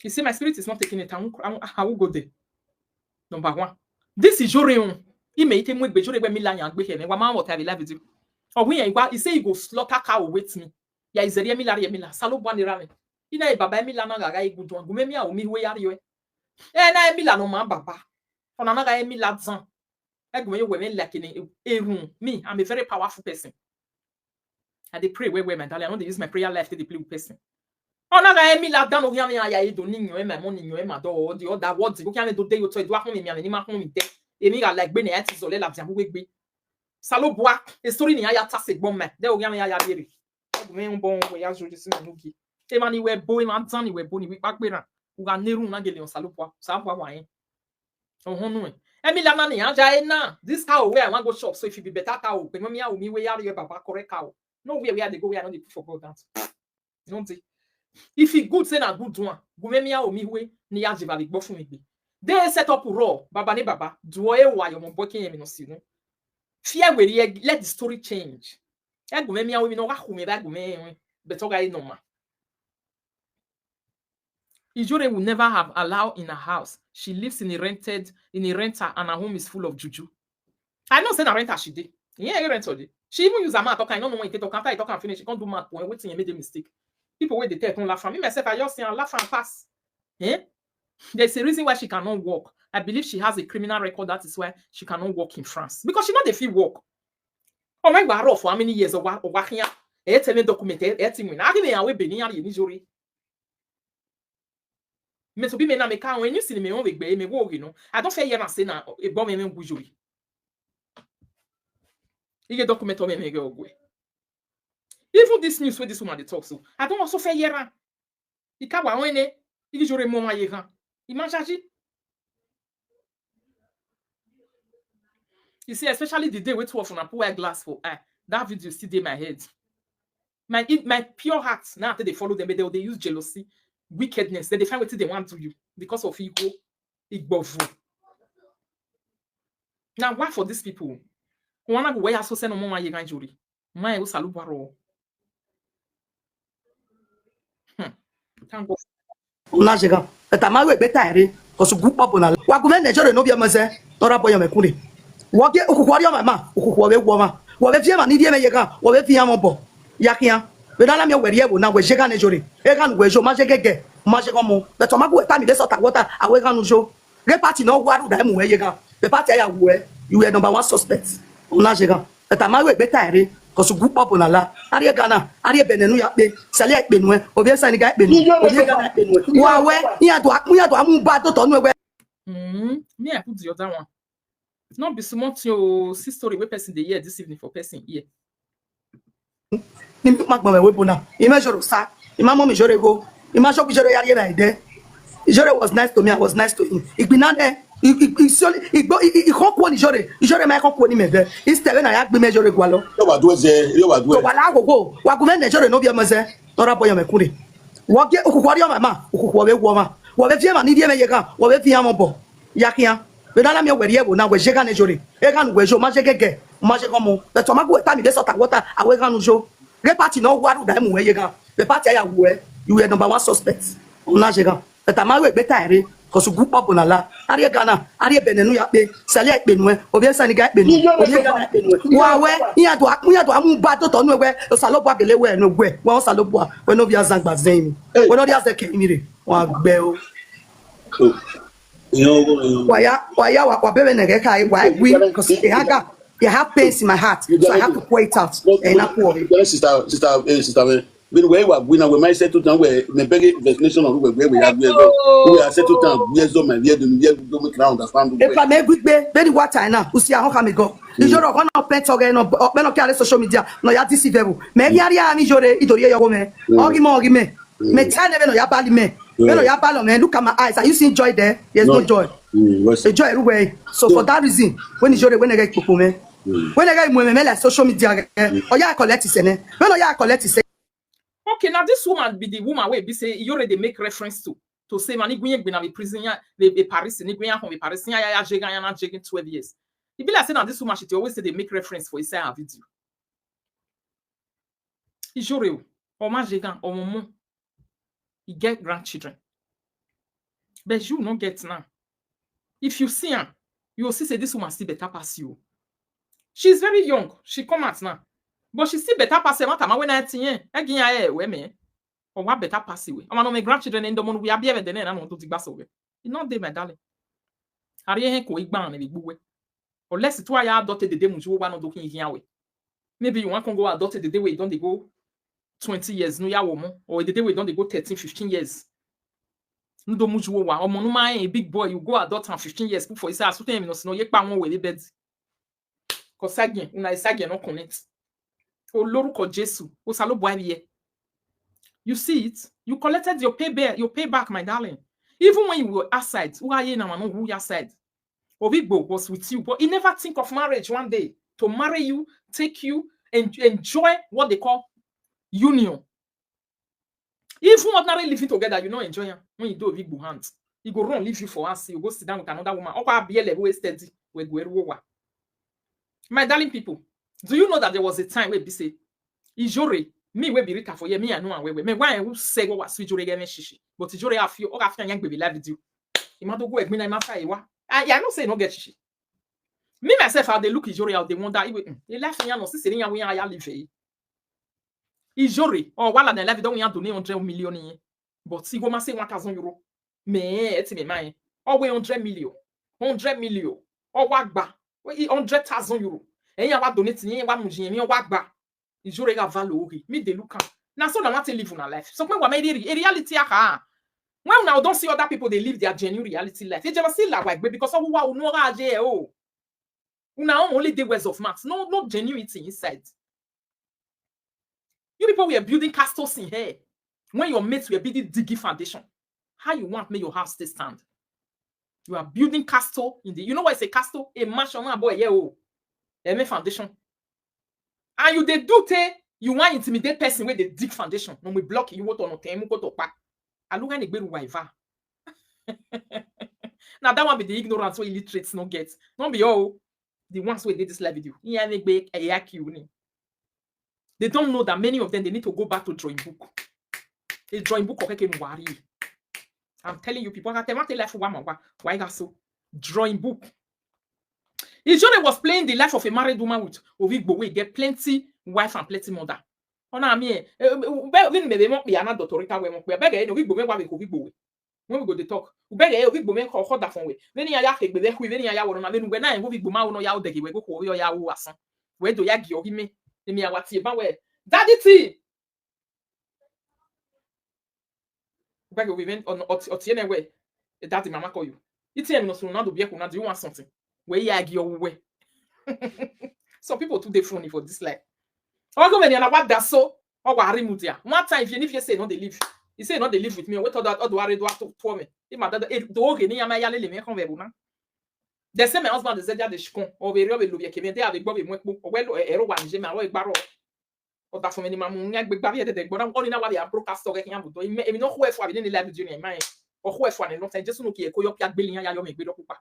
He say, my spirit is not taking it. I will go there. Number one. This is your own. He may take me be jore me la yan gbe here. Wa ma what I live with you. Or when he say he go slaughter cow with me. Ya is there me la salo bo ni rame. Ina e baba emi la na gaga igudu an gumemi a omi we yare we na emi la no ma baba ona na ga emi la zan egume we me like ni ehun me I'm a very powerful person. I dey pray where my darling I no dey use my prayer life to dey play with person. Ona ga emi la dan o yan ya edo ni nyo e ma mo ni nyo e ma do the other words go kan do dey yo to do akun mi ani ma kun mi de emi ga like gbe na ati zo le la bian we gbe salo boa e story ni ya ta se gbon me de o yan ya bere egume un bon we ya joju si no gi Emani we bo imantan we bo ni wi pagbera uga neru na gele on salopwa wa yin ohun nu emi la na ni anja na this cow where I want go shop so if you be better cow pe me mi we yare your baba correct cow no where they go we are not dey put for God that no dey if it good say na good one go me mi we ni ya jiva le gbo fun mi gbe they set up raw baba ni baba duo e wa yo mo bokin mi no si no Fear will let the story change. But Ijore will never have allowed in a house. She lives in a rental, and her home is full of juju. I know say na renter she did. Yeah, you rent her. She even use a mouth talk. I don't know when you talk. After I talk and finish, she can't do math. When waiting, you made a mistake. People wait, they tell don't laugh. Me myself, I just say and laugh and pass. Eh? There's a reason why she cannot walk. I believe she has a criminal record. That is why she cannot walk in France because she not the feel walk. Oh my God, for how many years of working? Tell me document. Me. I give me away Benin and Nijori. Me to be me na me can when you see me on with me walk, you know. I don't feel here and say na a bomb me bujuri. You get document on me go away. Even this news where this woman they talk so, I don't also feel here. You can't wa when you jure mo ma yeran. Imagine. You see, especially the day we two of on a poor glass for that video still in my head. My pure heart now after they follow them, they use jealousy, wickedness. Then they find what they want to you because of ego, igbovu. Now, why for these people? Wanna go where so send no more yegan jury. My who salubaro. Thank God. Una chega. Eta ma we beta ere. Kosu gupa bona. Wa gume Nigeria no bia maze. Tora boyo mekuri. Wo ge okukwari o mama, okukwo we wo ma. Wo be fie ma ni die me yega. Wo be fie mo bo. Yakia. We dala me weri ebo na we jega Nigeria. E kan we jo ma jegege. Ma jega mo. But to ma go eta mi de sota water awe kan jo. Re party no waru da mu we yega. The party ya we. You were number 1 suspect. Una chega. Eta ma we beta ere. Kosu gupa bona la. Ari Ghana, ari benenu ya pe. Sale pe nu e. Obi sa ni ga pe nu. Obi Ghana pe nu. Wa we, ya do amu ba to to nu we. Me I put the other one. It's not be smart your story we person the year this evening for person here. Ni ma gba we bona. Ima joro sa. Ima mo mi joro go. Ima shop joro ya ba ide. Joro was nice to me, I was nice to him. Igbina de. I can't put Jore my company ni mede. Instead when I ask me Jore gwalo. Yo ba do ze, yo ba do. So wala go. Wa go me Jore no bia maze. Tora boyo mekuri. Wo ge okukwari o mama, okukwo we wo ma. Wo be fie ma ni die me yega. Wo be fie mo bo. Yakia. We dala me weri ebo na we jega Nigeria. E kan we jo ma jegege. Ma je komo. But to ma go eta mi de sota water awe kan jo. Re party no waru da mu we yega. The party ya we. You were number 1 suspect. Una jega. Eta ma we beta ere. Kosu gupa bona la. Ari Ghana, ari benenu ya pe. Sale pe nu e. Obi sa ni ga pe nu. Obi Ghana pe nu. Wa we, ya do amu ba to to nu we. O salobo agele we no gwe. Wa salobo we no bi azangba zen mi. We no dia ze ke mi re. Wa gbe o. Wa bebe nege kai wa we because they have pains in my heart. So I have to pour it out. And I pour. Sister, when we were winning, we might settle down where the big investigation of where we have we are settled down. Yes, so my dear, don't make ground understand. If I make good be very water now, you see how come go. You joro on pet again no no carry social media no ya deceivable. Me yari ani jore idori yo me. Ogi me. Me tell never no ya bali me. No ya balo me. Look at my eyes. Are you seeing joy there? There's no joy. The joy everywhere. So for that reason, when you jore when I get popo me. When I get me like social media, oh ya collect it ne. When oh ya collect it. Okay, now this woman be the woman where be say you already make reference to say mani gwenye gbe na be prison ya be Paris ni gwenye from be Paris ya jega ya na jega 12 years. It be like say now this woman she always say they make reference for inside her video. Ijore o ma jega o momo. He get grandchildren. But you not get now. If you see her, you will see say this woman still better pass you. She's very young. She come out now. But she still better pass her when I tell again I we me or what better pass away. I'm my grandchildren in the morning we are better than I want to bass away. It's not there, my darling. Ariye ko igba na bigbuwe. Unless it why you adopted the day you want to do here way. Maybe you want to go adopted the day we don't they go 20 years no ya woman or the day we don't they go 13 15 years. No do muju wa omo no man a big boy you go adopt am 15 years before you say asuten no ye pa won we le bed. Cause again una isage no connect. Oloruko Jesu, osalobo abiye. You see it? You collected your payback, my darling. Even when you were outside, who are you now? Who you outside? Obigbo was with you, but he never think of marriage one day to marry you, take you, and enjoy what they call union. Even ordinary living together, you not enjoy when you do Obigbo hands. He go run, leave you for us. You go sit down with another woman. Opa abiye level steady. We go eruwa. My darling people, do you know that there was a time where be say, Ijore, me we be rika for ye, me I know and we me why who say what was Ijore get me shishi. But Ijore have you, or after young baby live video. Imado go egg me na imafra iwa. I no say no get shishi. Me myself, how they look Ijore out, they wonder, they laugh in no, see, we are live. Ijore, or while they live, don't want to donate 100 million. But si go ma say 1,000 euros. Mais, it's me mine. Or we 100 million. 100 million. Or wagba. 100,000 euros. Et y a pas donné tini, y a pas mouji, y a wagba. Ijore ga valori. Me de look. Na so na want to live in a life. So when we make a reality aka. When now don't see other people they live their genuine reality life. They just see like because of what no raje oh. Una only the words of mouth. No genuinity inside. You people we are building castles in here. When your mates were building diggy foundation. How you want make your house stay stand? You are building castle in the. You know what is a castle? A mansion, boy, yeah, oh, a foundation. And you they do you want intimidate person where they dig foundation. No, we block you what on no time, go to pack. I look at the beru wife. Now that one be the ignorance where illiterates no get. Don't be all the ones who did this live video. They don't know that many of them they need to go back to drawing book. A drawing book okay can worry. I'm telling you, people, I can't tell life why got so drawing book. Ijore was playing the life of a married woman with Ovigbo. We get plenty wife and plenty mother. On a me, maybe won't be another doctor. We beg Ovigbo me Ovigbo. When we go to talk, we beg Ovigbo me call that phone way. Then you are be there with any ya or when I Ovigbo ma no ya de we go call your ya asan. Where do ya give me? Me what about where? Daddy T. Beg we went on Otiene way. Daddy mama call you. It's him no so now do be do you want something? Where you argue your way. Some people too they funny for this life. Or go when you what that so or mutia. One time if you say no they live. You say no they live with me. What that or do I do to for me? If my dad do okay ni yama yale le me kon vebu na. The same husband is there the shikon or we robe lo bi ke me dey avec bob mo epo. O we lo ero wa nje me awo igbaro. O da fun me ni ma mu nya gbegba bi de gbona o ni na wa bi a broadcast o ke yan budo. Emi no ho efo abi ni live journey man. O ho efo ani no tan Jesu no ki e ko yo pia gbeli yan ya yo me gbe do pupa.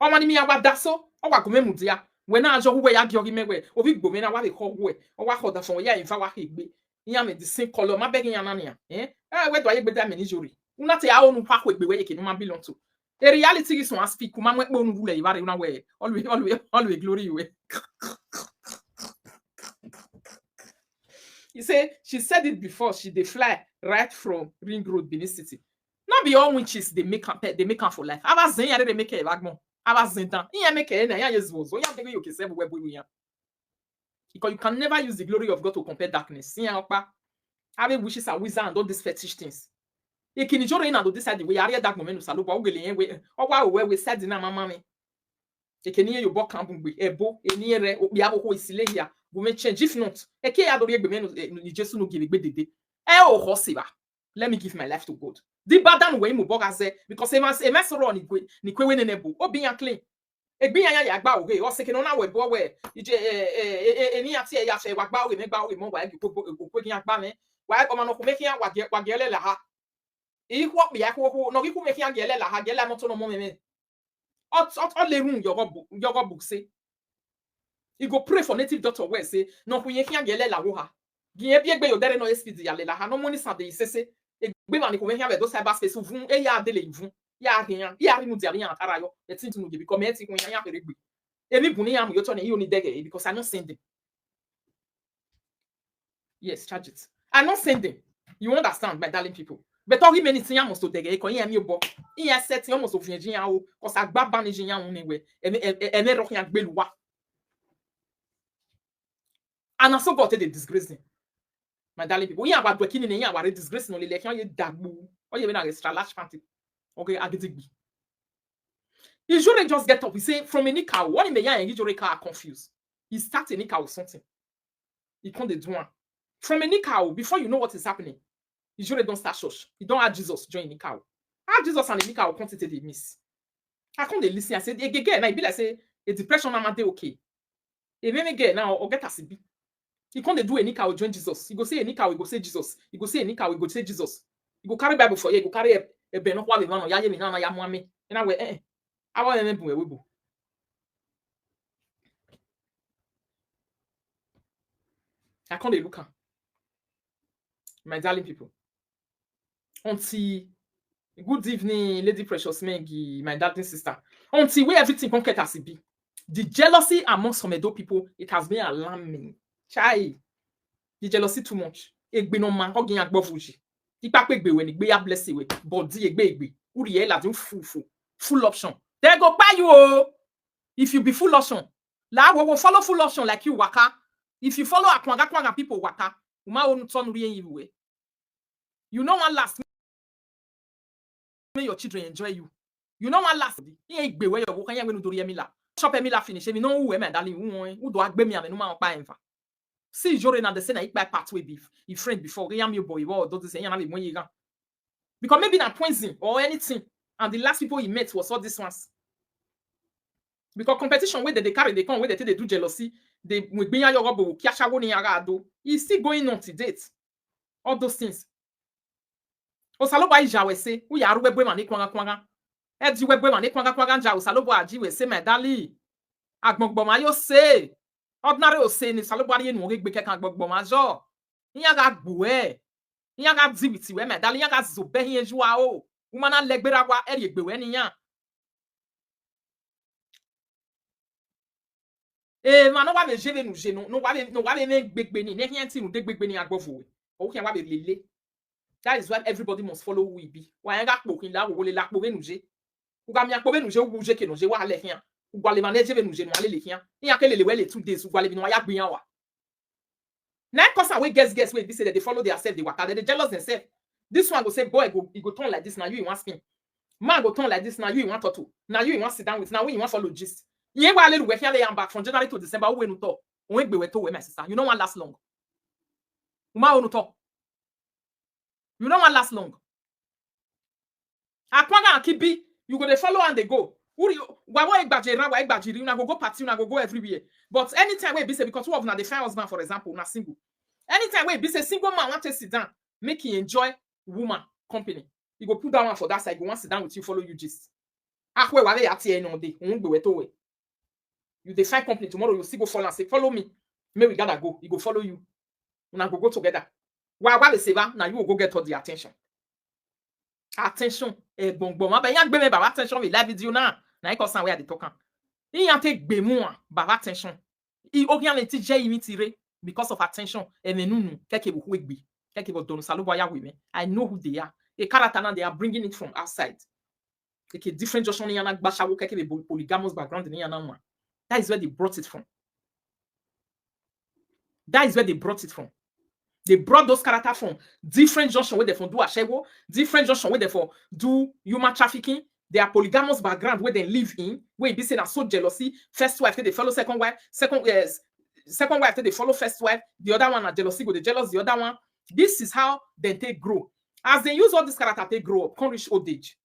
O mani mi awa daso o wa gome mudia we na ajo we ya giogi mewe Ovigbo me na wa be ko we o wa ko da fon ya infa wa hegbe yan me the same color ma begin yan na ya we do aye gbe da me ni jori una te a onu pa ko egbe we ke no ma belong to the reality is one speak ma mo pe onu rule yi bare una we always glory you we. He say she said it before she dey fly right from Ring Road Benin City. Not be all witches they make am for life. Aba zen ya they make e bagmo. Aba zen tan. Iya make e na ya yezwo. Ya dey you ke say we boy yan. Because you can never use the glory of God to compare darkness. Iya opa. Aba wishes are wizard and all these fetish things. E kini jore na do decide we area dark moment salo pa ogele yen we. Owa we said na mama me. E kini yen yo bo camp gbe ebo eni ere opi aboko isile hia. Go me change if not. E ke ya do egbe me ni Jesu no give egbe dede. E o hosiba. Let me give my life to God. The badan way mu bogaze because e mas ro ni kwe we nebu obi yan clean egbi yan ya gba oge o se ke no na we bo we ije eni ati e ya fe wa gba oge me gba oge mo wa kwe yan gba me wa ko ma no ko me kian wa gele la ha e ko bi ya ko no ki ku me kian gele la ha gele mo to no mo me o le run your book say you go pray for native doctor where say no ku yen kian gele la wo ha gi bi egbe yo dere no speed ya le la ha no mo ni san de sese egbe ma ni ko me kian be do cyberspace vun e ya de le vun ya rian ya ri mu dia rian atara yo e tin tunu ge because me tin ko yan ya fere gbe emi bun ni am yo to ni yo ni dege because I not send them. Yes, charge it. I not send them. You understand, my darling people. But all many things must to dege ko yan mi obo. Yan set yan must of yin yan o cause agba ba ni yin yan ni we e ro yan gbe luwa. And also got the disgrace. My darling people, yan about working in yan about disgrace no le le kan ye dagbu. O ye be na extra large panty. Okay, agidigbi. He shouldn't just get up. He say from any cow, what in the yan he car confused. He starts any cow something. He can't do one. From any cow, before you know what is happening, he shouldn't don't start church. He don't add Jesus join any cow. Add Jesus and any cow quantity they miss. I can't they listen. I said again, I be like say a depression am dey okay. A many again now or get as be. He can't do any cow join Jesus. He go say any cow, he go say Jesus. He go say any cow, he go say Jesus. He go carry Bible for you. He go carry a ben of what we want. Ya ye me na ya mwame. And I Awa même pour webo. I can't look at my darling people. Auntie, good evening, Lady Precious Mengi, my darling sister. Auntie, where everything can get as it be. The jealousy amongst some Edo people, it has been alarming. Chai, the jealousy too much. Egbe no man, ogin agbo fuji. Ipa pe gbe we ni gbe ya bless we. Body egbe. Uri e la din full option. There go buy you oh. If you be full option, la we will follow full option like you waka. If you follow akwanga people waka, uma onu turn uri you we. You know one last may your children enjoy you. You know one last egbe we your wokan ya we no dori emila. Shop emila finish. Me no who me darling who do agbe me ame no ma pa enfa. Si jore na the same na ikpa part we beef. If friend before yam your boy or do this yan na be mo yigan. Because maybe na poison or anything and the last people he met was all these ones. Because competition where they carry they come where they do jealousy, they be your robo kiashawo ni yaga do. It's still going on to date. All those things. Osalobo ija we say, we are webwe mani kwanga. Edi webwe mani kwanga nja osalobo aji we say my darling. Agbogboma yo say. Ordinary o say ni salobo ari enu gbe kekan agbogboma jo. Yaga gbuwe. Yaga dibiti we my darling yaga zobe hin ejuwa o. Umana legbera wa eri egbe we ni yan. Ma no wa be jeve nu je no wa be me gbegbe ni ne hin ti nu de gbegbe ni agbofu we. O ken wa be lele. That is why everybody must follow who we be. Wa nga kpokin la wo le la kpobe nu je. U ga mi akpobe nu je u je ke nu je wa le hin. U gba le ma ne jeve nu je nu ale le hin. Yan ke le we le 2 days u gba le bi nu wa ya gbe yan wa. Na cause we guess we be say that they follow themselves they waka they jealous themselves. This one go say boy he go turn like this now you want spin. Man go turn like this now you want to. Now you want sit down with now you want follow gist. Yen wa le we here lay am back from January to December we no talk. We gbe we to we my sister. You know one last long. Uma o no talk. You know one last long. Akwanga and Kibi, you go they follow and they go. Why egbajiri, una go party, una go everywhere. But anytime we be say because two of na the fine husband, for example, na single. Anytime we be say single man want to sit down, make him enjoy woman company. You go put that one for that side, you want sit down with you, follow you gist. Ahwe wale ati any on day, unbe we to we. You define company tomorrow, you still go follow and say, follow me. May we gotta go. He go follow you. Una go together. While the saver, now you will go get all the attention. Attention, bon. But you gbe me baba attention with live video now. Na iko san we dey talk am. You take gbe mu baba attention. I ogian le ti je imi tire because of attention. Emenunu keke bo wegbe. Keke bo donu salobo ya we me. I know who they are. A character now they are bringing it from outside. Keke different Joshua ni yana gbashawo keke be polygamous background ni yana one. That is where they brought it from. That is where they brought it from. They brought those characters from different junction where they from do ashego, different junction where they for do human trafficking. They are polygamous background where they live in, where be saying so jealousy. First wife, they follow second wife, second wife, they follow first wife, the other one are jealousy, go they jealous the other one. This is how they take grow. As they use all this character, they grow up, can reach old age.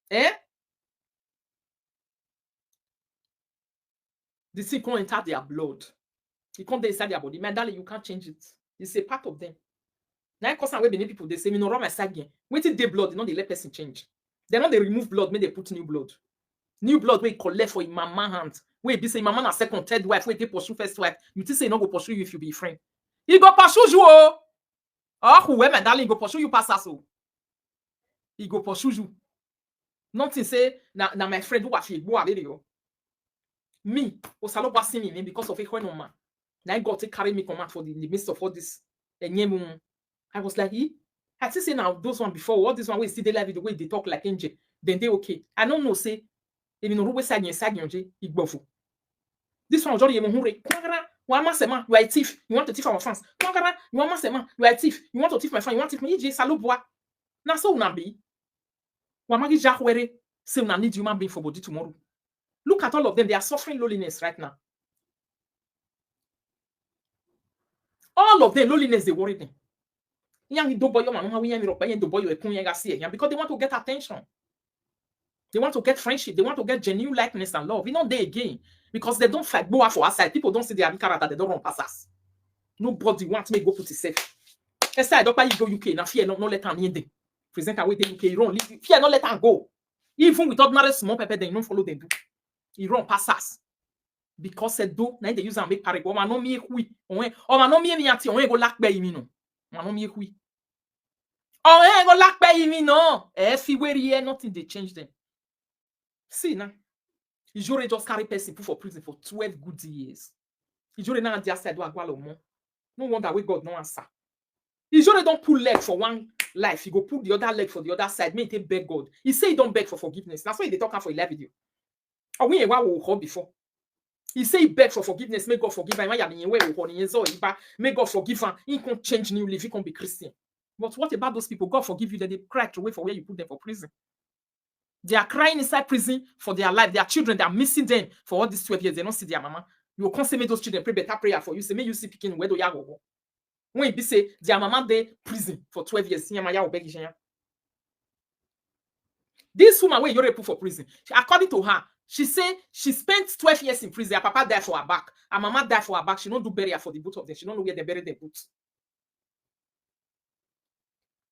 The thing can't enter their blood. It can't inside their body. Man, darling, you can't change it. It's a part of them. Now, because some people they say, "Me no run my side again." Waiting the blood, they let person change. They not they remove blood, may they put new blood. New blood where you collect for your mama hand. Where be say mama na second, third wife, where they pursue first wife. You think say no go pursue you if you be friend. He go pursue you. Oh, whoever my darling go pursue you pass us. He go pursue you. Nothing say na my friend who actually go video. Me, Osalobo see me because of a man. Now God to carry me command for the midst of all this. I was like, I see say now those one before, all this one we see they live the way they talk like angel, then they okay. I don't know, say, even no way saggy, igbofu. This one already you are a thief, you want to thief our fans. You are a thief, you want to thief my fan, you want to thief me, Saloboa. Now so una be. Wamagi Jackwere say una need human being for body tomorrow. Look at all of them, they are suffering loneliness right now. All of them, loneliness, they worry them. Because they want to get attention. They want to get friendship. They want to get genuine likeness and love. You know, they again. Because they don't fight, go out for outside. People don't see their character, they don't run past us. Nobody wants me to go put it safe. I don't buy you go UK. Now fear not let them in. Present away the UK, you don't leave. Fear not let them go. Even with ordinary small pepper, they don't follow them. He run passas. Because c'est do, na they use and make pare. On ma no mi ekui. On ma no mi ati, on go lack be imi no. On ma no mi ekui. On go lack be imi no. Fi where here, nothing they change them. See now. Ijore just carry person put for prison for 12 good years. Ijore now dia said do agwalo mo. No wonder we God no answer. Ijore don't pull leg for one life. He go pull the other leg for the other side. May he beg God. He say he don't beg for forgiveness. That's why they talk for 11 video. Or we will call before. He say he beg for forgiveness. May God forgive him. May God forgive him. He can't change new life. He can't be Christian. But what about those people? God forgive you. Then they cry away for where you put them for prison. They are crying inside prison for their life. Their children, they are missing them for all these 12 years. They don't see their mama. You will constantly make those children pray better prayer for you. Say, may you see picking where do you go? When you say their mama they prison for 12 years. This woman where you're put for prison, according to her, she said she spent 12 years in prison. Her papa died for her back. Her mama died for her back. She don't do burial for the both of them. She don't know where they bury their boots.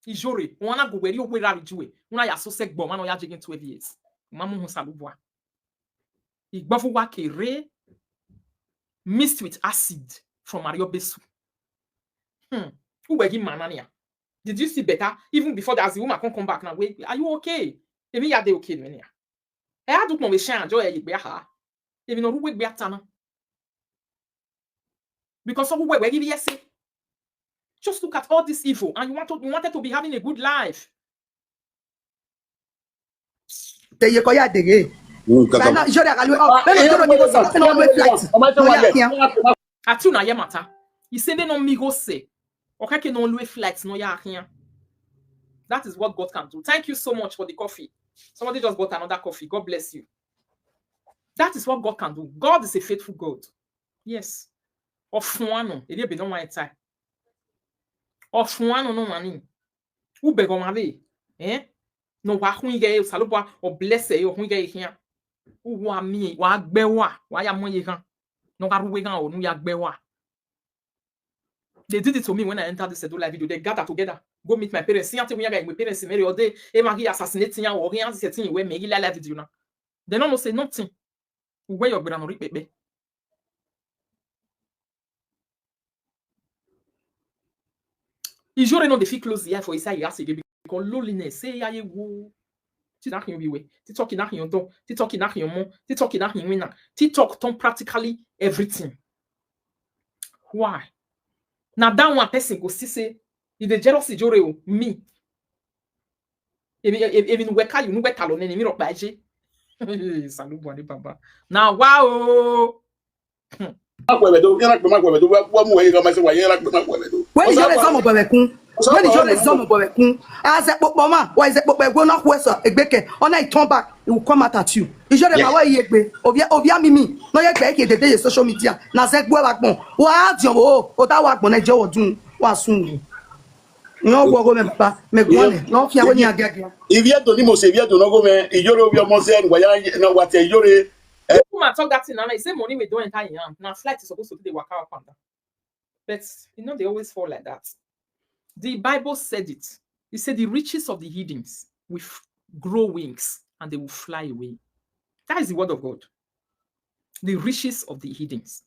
Ijore, wanna go where you were rarijuwe. Una ya so sek bo, man ya jigen 12 years. Mamu hun salubwa. Igbafu wa kere mixed with acid from Mario Besu. Who were him manania? Did you see better? Even before that, as the woman can come back now, wait, are you okay? Maybe you are they okay, Mania. I don't know we share joy be ha. If you know who we be atana. Because of who we give you say. Just look at all this evil, and you wanted to be having a good life. Atuna yemata. He said they no me go say. Okay, no low flights no ya here. That is what God can do. Thank you so much for the coffee. Somebody just bought another coffee. God bless you. That is what God can do. God is a faithful God. Yes. Ofuano, it be no one time. Ofuano no money. Who beg on my no wa hunge salubwa or bless you hunge here. Who wa me wa gbewa wa ya mo yegan. No garu wegan or no ya gbewa. They did it to me when I entered this live video. They gathered together. Go meet my parents. See, until we are my parents in Mary or day. Emagi assassinating or rien setting where me live video now. They don't say nothing. Where your brother no baby. Ijore no the fit close the eye for Isaiah because loneliness. Say ya wo. TikTok you be way. TikTok na hin don. TikTok na hin mo. TikTok na hin wina. TikTok ton practically everything. Why? Now that one person go see say if the jealousy Ijore me. If we work you no better alone ni mi ro pa je. Salut boade baba. Now wow. When you When as a mama, why is it go not west a beke on I turn back, it will come out at you. You should have my way, Obia Mimi, no yet the day social media. Nazek Wellakmo, what your or that work when I Joe do was soon. No, go no fear when you get here. If you don't know, if you don't go, you're more than what you're. Woman talk that thing and I say money we don't enter in hand. Now flight is supposed to be the waka up. But you know they always fall like that. The Bible said it. It said the riches of the heathens will grow wings and they will fly away. That is the word of God. The riches of the heathens.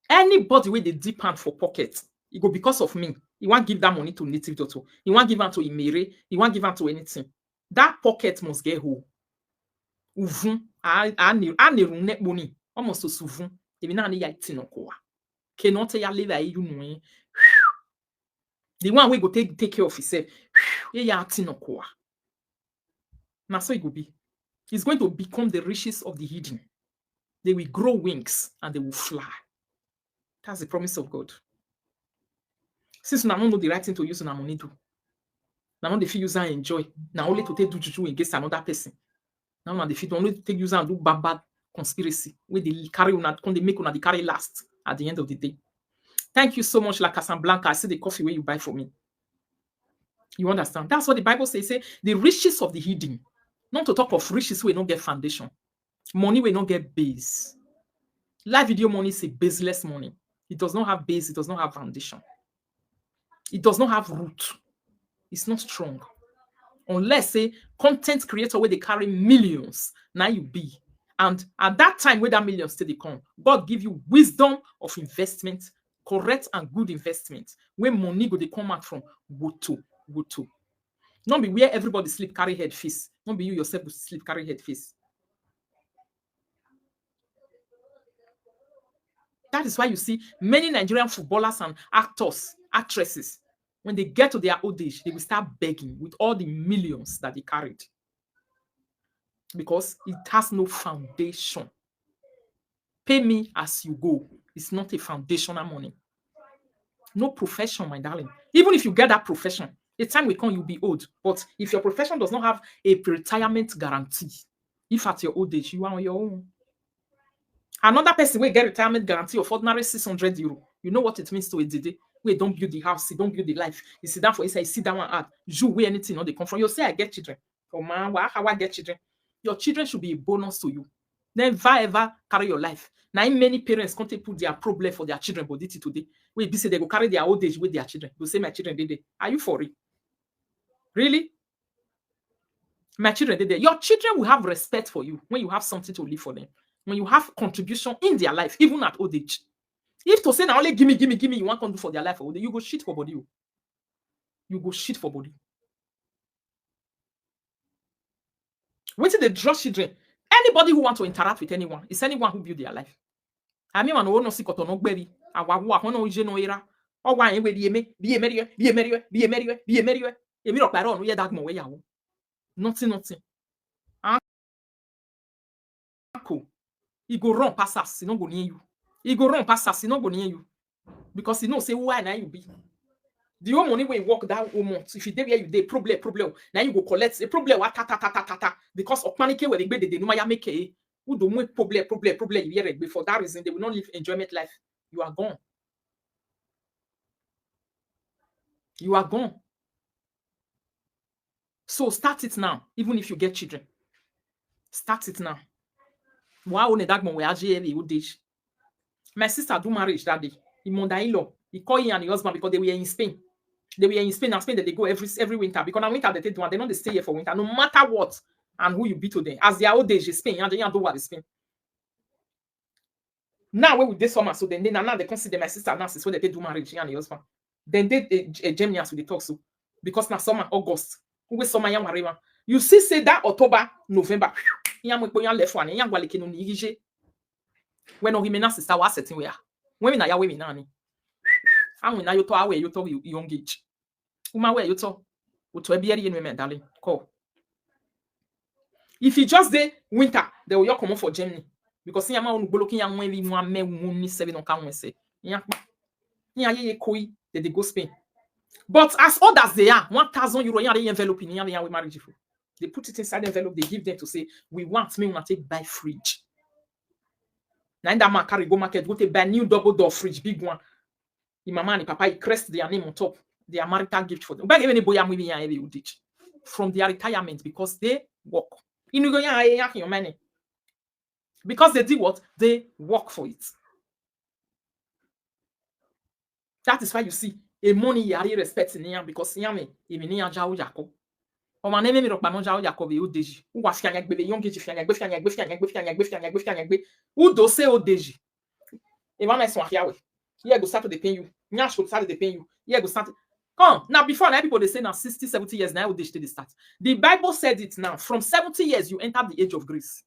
Anybody with the deep hand for pocket, it go because of me. He won't give that money to native toto. He won't give them to Imere. He won't give them to anything. That pocket must get whole. Uvun a net money almost so souvent et maintenant il y a tino quoi que non te ya live you know the one we go take care of himself e ya tino quoi now so it will be he's going to become the riches of the hidden. They will grow wings and they will fly. That's the promise of God. Since now know the right thing to use na money do now the feel user enjoy now only to take do juju against another person. Now the fit only take user and do bad conspiracy where they carry on they make on the carry last at the end of the day. Thank you so much, La Casablanca. I see the coffee where you buy for me. You understand? That's what the Bible says. Say the riches of the hidden. Not to talk of riches where not get foundation. Money will not get base. Live video money is a baseless money. It does not have base. It does not have foundation. It does not have root. It's not strong. Unless say content creator where they carry millions, now you be. And at that time, when that million still dey come, God give you wisdom of investment, correct and good investment. When money go dey come out from woto. Not be where everybody sleep carry head face. Not be you yourself go sleep carry head face. That is why you see many Nigerian footballers and actors, actresses, when they get to their old age, they will start begging with all the millions that they carried. Because it has no foundation. Pay me as you go. It's not a foundational money. No profession, my darling. Even if you get that profession, the time will come, you'll be old. But if your profession does not have a retirement guarantee, if at your old age, you are on your own. Another person will get retirement guarantee of ordinary 600 euro. You know what it means to a day. We don't build the house, you don't build the life. You sit down for inside, you sit down and add. You wear anything, or they come from. You say, I get children. Oh man, how I get children? Your children should be a bonus to you. Never ever carry your life. Now, many parents can't put their problem for their children, but did it today. We be say they go carry their old age with their children. You say, my children did it. Are you for it? Really? My children did it. Your children will have respect for you when you have something to live for them. When you have contribution in their life, even at old age. If to say now only give me, you want to do for their life, you go shit for body. You go shit for body. Wait till they draw children. Anybody who wants to interact with anyone is anyone who build their life. I mean, no see kotono gberi. Awa hono ije no era. O wa enwe di eme, be meriwe. Emi ro paro no ye dag mo we yawo. Nothing. Uncle, he go run pass us, he no go near you. He go run pass us, he no go near you. Because he know say why now you be. The whole money when you work that whole month, if you dey where you dey, problem. Now you go collect a problem, ta. Because of panic where they be the number make who don't make problem. You hear it. For that reason, they will not live enjoyment life. You are gone. You are gone. So start it now, even if you get children. Start it now. Wow, my sister do marriage that day. In Mondailo, he called him and the husband because they were in Spain. They were in Spain, and Spain that they go every winter. Because in winter they do, and they don't stay here for winter, no matter what and who you be to them. As their old age is Spain, and they do what is Spain. Now when we this summer, so then now they consider my sister now since when they do marriage and the husband. Then they Gemini with the talk so because now summer August, we summer young you see say that October November. When no himena sister was setting where women na ya women na ni and na you to away you to young age uma where you to ebiere you men darling call if you just dey winter they will come for Germany because yama onu gbolokin ya won wi mu amewu ni 7 on kan won say yan ye koi they go Spain but as old as they are 1,000 euro yan dey envelope ni yan we marriage for they put it inside the envelope they give them to say we want me una take buy fridge. Now that man carry go market, go to buy new double door fridge, big one. The mama and papa, he crest their name on top. Their marital gift for them. But even boy from their retirement because they work. Because they did what? They work for it. That is why you see a money yari respect in here because yame imini jawo jako. O ma neme mi ro pa mo jawo jako be odeji. U wa fianya gbe young age fianya gbe. U do say odeji. E va na so ahiawe. Here go start to pay you. Nya should start to pay you. Here go start. Come now before now people they say now 60, 70 years now odeji they start. The Bible said it now. From 70 years you enter the age of grace.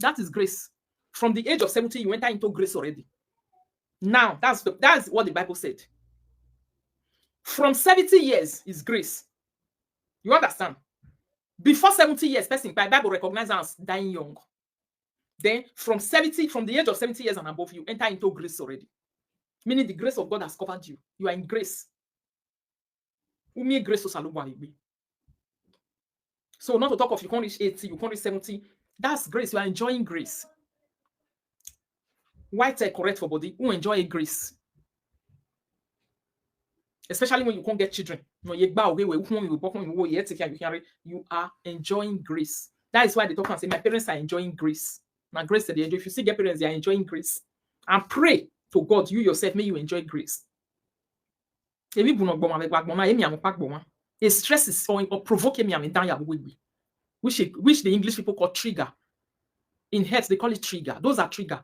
That is grace. From the age of 70 you enter into grace already. Now that's what the Bible said. From 70 years is grace. You understand? Before 70 years, person by Bible recognizes as dying young. Then from the age of 70 years and above, you enter into grace already. Meaning the grace of God has covered you. You are in grace. Grace. So not to talk of you can't reach 80, you can't reach 70. That's grace. You are enjoying grace. White correct for body. Who enjoy grace. Especially when you can't get children. You are enjoying grace. That is why they talk and say, my parents are enjoying grace. Now, grace that they enjoy. If you see their parents, they are enjoying grace. And pray to God, you yourself, may you enjoy grace. A stress is or provoking me, which the English people call trigger. In health, they call it trigger. Those are trigger.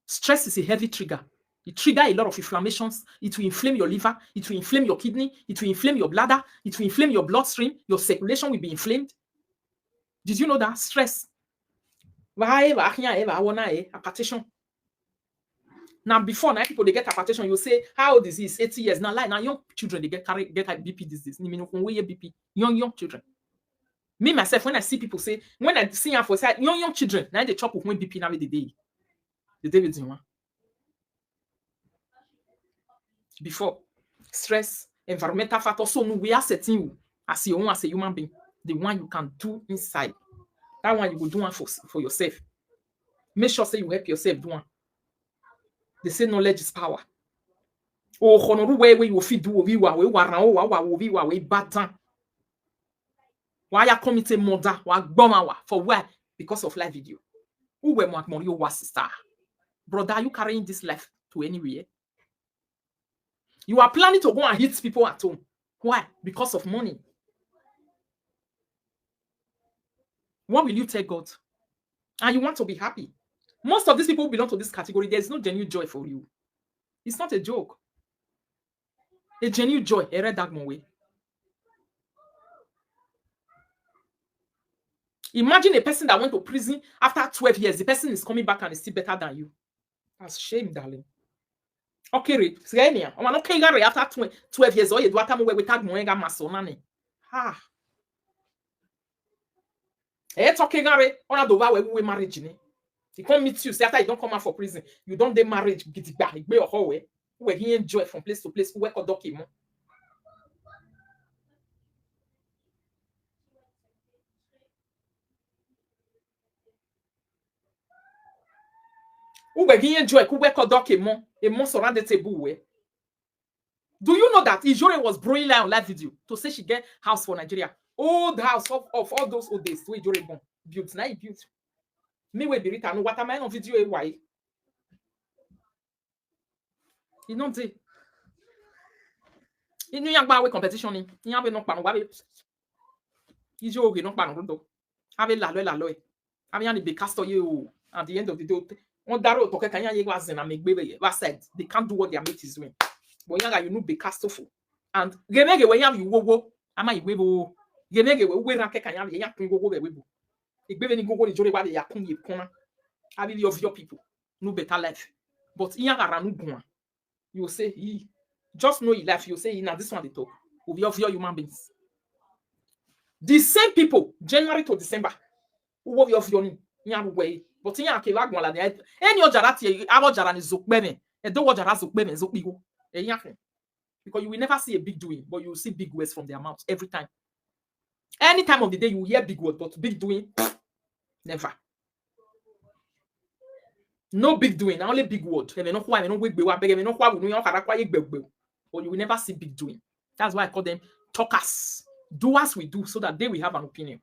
Stress is a heavy trigger. It triggers a lot of inflammations. It will inflame your liver. It will inflame your kidney. It will inflame your bladder. It will inflame your bloodstream. Your circulation will be inflamed. Did you know that? Stress. Hypertension. Now, before now, people they get hypertension, you say, how old is this? 80 years. Now, like now, young children they get BP disease. BP. Young children. Me myself, when I see people say, when I see for say young children, now they chop with BP now the day. The day with you. Before stress, environmental factors, so we are setting you as your own as a human being. The one you can do inside. That one you will do one for yourself. Make sure say you help yourself do one. They say knowledge is power. Oh, honoru where you fit do we bad. Why you commit murder? For why? Because of live video. Who were more you was sister? Brother, are you carrying this life to anywhere? You are planning to go and hit people at home. Why? Because of money. What will you tell God? And you want to be happy. Most of these people who belong to this category, there is no genuine joy for you. It's not a joke. A genuine joy, a red dog way. Imagine a person that went to prison after 12 years. The person is coming back and is still better than you. That's shame, darling. Okay, after 12 years, you do we tag moenga masonane. Ah. It's okay, Gary. On a dova we marriage. He come meet you. Say after you don't come out for prison, you don't do marriage. Get it back. Your hallway. Where he enjoy from place to place. Work or document. Where he enjoy. Work or document. A month around the table. Do you know that Ijore was blowing lie on live video to say she get house for Nigeria? Old house of all those old days. Where Ijore born built. Now he built. Me we be written. What am I on video? Why? You know say. You young boy competition ni. You have no pan. Wabe. Ijore no pan rundo. Have la loe. Have yan be castor you at the end of the day. On daro to kanya ye was na make baby. What said? They can't do what their mate is doing. But you know be castoful. And gemege when you wo. Ama igwebo. Gemege we rank kanya ye yan go webo. Igbe go ni jore wa de yakun ye kona. I really of your people. No better life. But in yaranu gwan. You say he just know your life. You say now this one they talk. Will be of your human beings. The same people, January to December, who will be of your way. But in your any other our jaran is zokbeme. And don't watch a zokbeme zokbigo. Because you will never see a big doing, but you will see big words from their mouths every time. Any time of the day you will hear big words, but big doing, never. No big doing, only big word. But you will never see big doing. That's why I call them talkers. Doers we do so that they will have an opinion.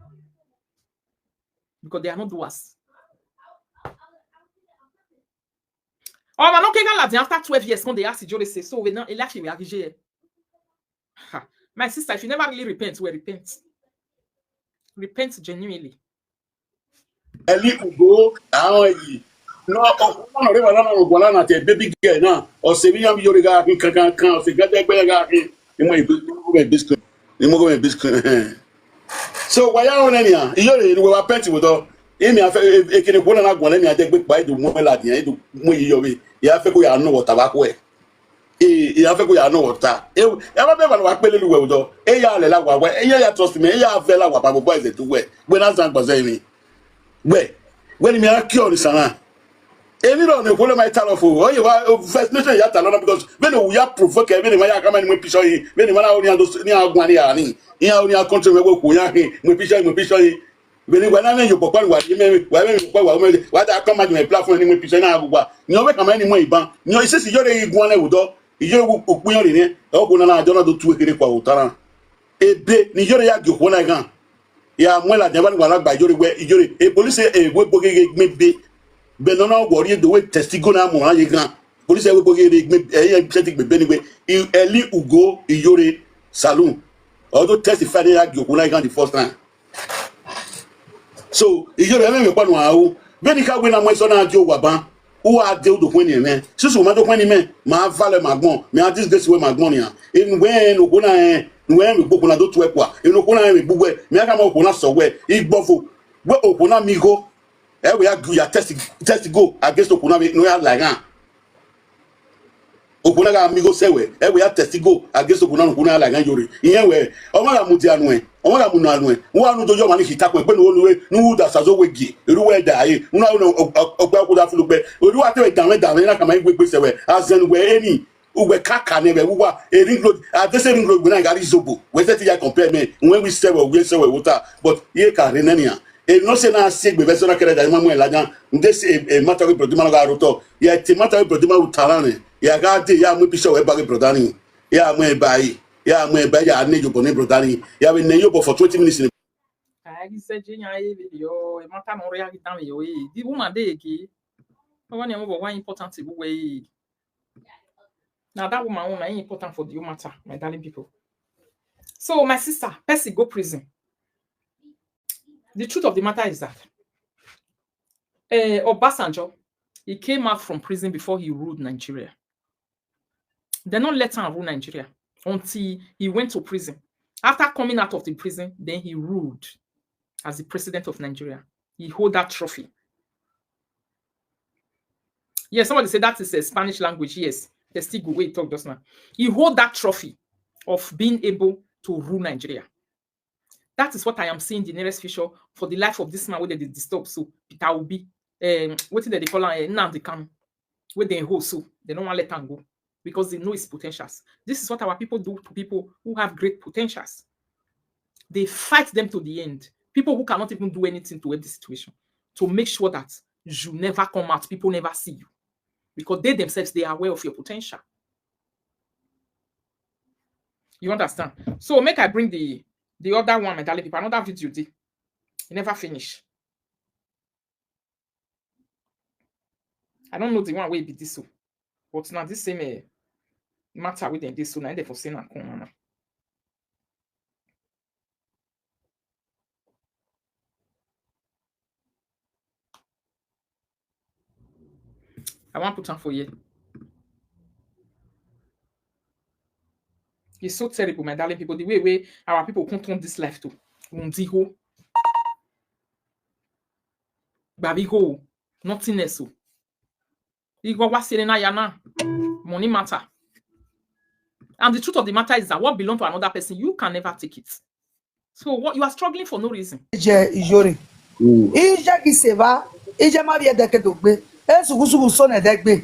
Because they are not doers. Oh, man, okay, after 12 years, when they ask Ijore say, so we now, my sister, if you never really repent, we repent. Repent genuinely. Eli Ugo, no, no, na te baby girl na o se bi yam yori ga kan o se gade gbe ga ni mo go biscuit so why ya on enia yori ni we wa penti wo do emi afa ekene ko na gbon le mi ade gbe pa edu mo la dian edu mo yi yobe ya fe ko ya no water ba ko ya fe ko ya no water e ba be wa pe lelu we do e ya le la wa we e ya trust me e ya fe la wa pa bo boys to we gbe na san gboze mi gbe when me a cure sana any no ne kole my tell of oh you first nation ya tell because when we ya provoke when me ya come any picture yi when me na oni ando ni agwan ya ni ya oni a country we go ya hin me picture yi when na you papa wa me wa da come my platform ni me picture na agwa ni o be come any mo iban ni o ise si yo re igwan le wudo iyo opun yo ni o ko na ajo na do tu ekere kwa utara ebe ni yo re ya gyo na gan ya mo la jaba ni wala gba yo re we ijore e police e we bogege mebe benona worry the way testigo na mo aye gan police we bogege chetik bebe ni we Eli Ugo Ijore saloon although testify ya gyo na gan the first time So ijore me kwa no awo beni ka we na mo so na ajo waban who are de do kwen me susu ma do kwen me ma vale magbon me a disgrace we magbon ya en when okuna en when me gbogbo na do to ekwa en okuna me gbogbo me aka ma okuna so we igbofo we okuna mi go e we agree ya test go against okuna me no ya like am okuna ga mi go sewe e we ya test go against okuna like am yore iyen we o ma ga mu ti anu e o ma ga mu na anu e wo anu dojo ma ni hitakun pe no nuwe nu da sazo wegi eruwe da aye nu na ogba ko da fulu pe oruwa te dan na kama igbe sewe azen we eni ugbe kaka ne be wuwa e ring road adese ring road na gari zobo we say ya compare me when we sewe water but ye ka re nania e no se na sigbe be so na kere da mamu elajan ndese e matter we produce ga roto ya ti matter we produce utarane ya ga de ya mu pisho we bag produani ya mu e bai ya mu e bai ya ne yo boni produani ya we ne yo for 20 minutes in I said, video, a matter no reality down your way. The woman day, one important way. Now that woman is important for the matter, my darling people. So my sister, Percy go prison. The truth of the matter is that Obasanjo, he came out from prison before he ruled Nigeria. They not let him rule Nigeria until he went to prison. After coming out of the prison, then he ruled as the president of Nigeria. He hold that trophy. Yes, somebody said that is a Spanish language. Yes, they still go wait talk just now. He hold that trophy of being able to rule Nigeria. That is what I am seeing the nearest future for the life of this man where they disturb. So Peter Obi, what did they call Nnamdi Kanu, where they hold so they don't want to let him go because they know his potentials. This is what our people do to people who have great potentials. They fight them to the end. People who cannot even do anything to end the situation, to make sure that you never come out, people never see you. Because they themselves, they are aware of your potential. You understand? So make I bring the other one, my darling people, another video. You never finish. I don't know the one way be this so. But now this same matter with them this so now they for saying now. I want to put on for you. It's so terrible, my darling people. The way our people control this life too. Undiho. Babiho. Nothingness. Money matter. And the truth of the matter is that what belongs to another person, you can never take it. So what you are struggling for no reason. Ijore. Ija kiseva. Ija ma bia dekedogbe. Esugusugu so na degbe.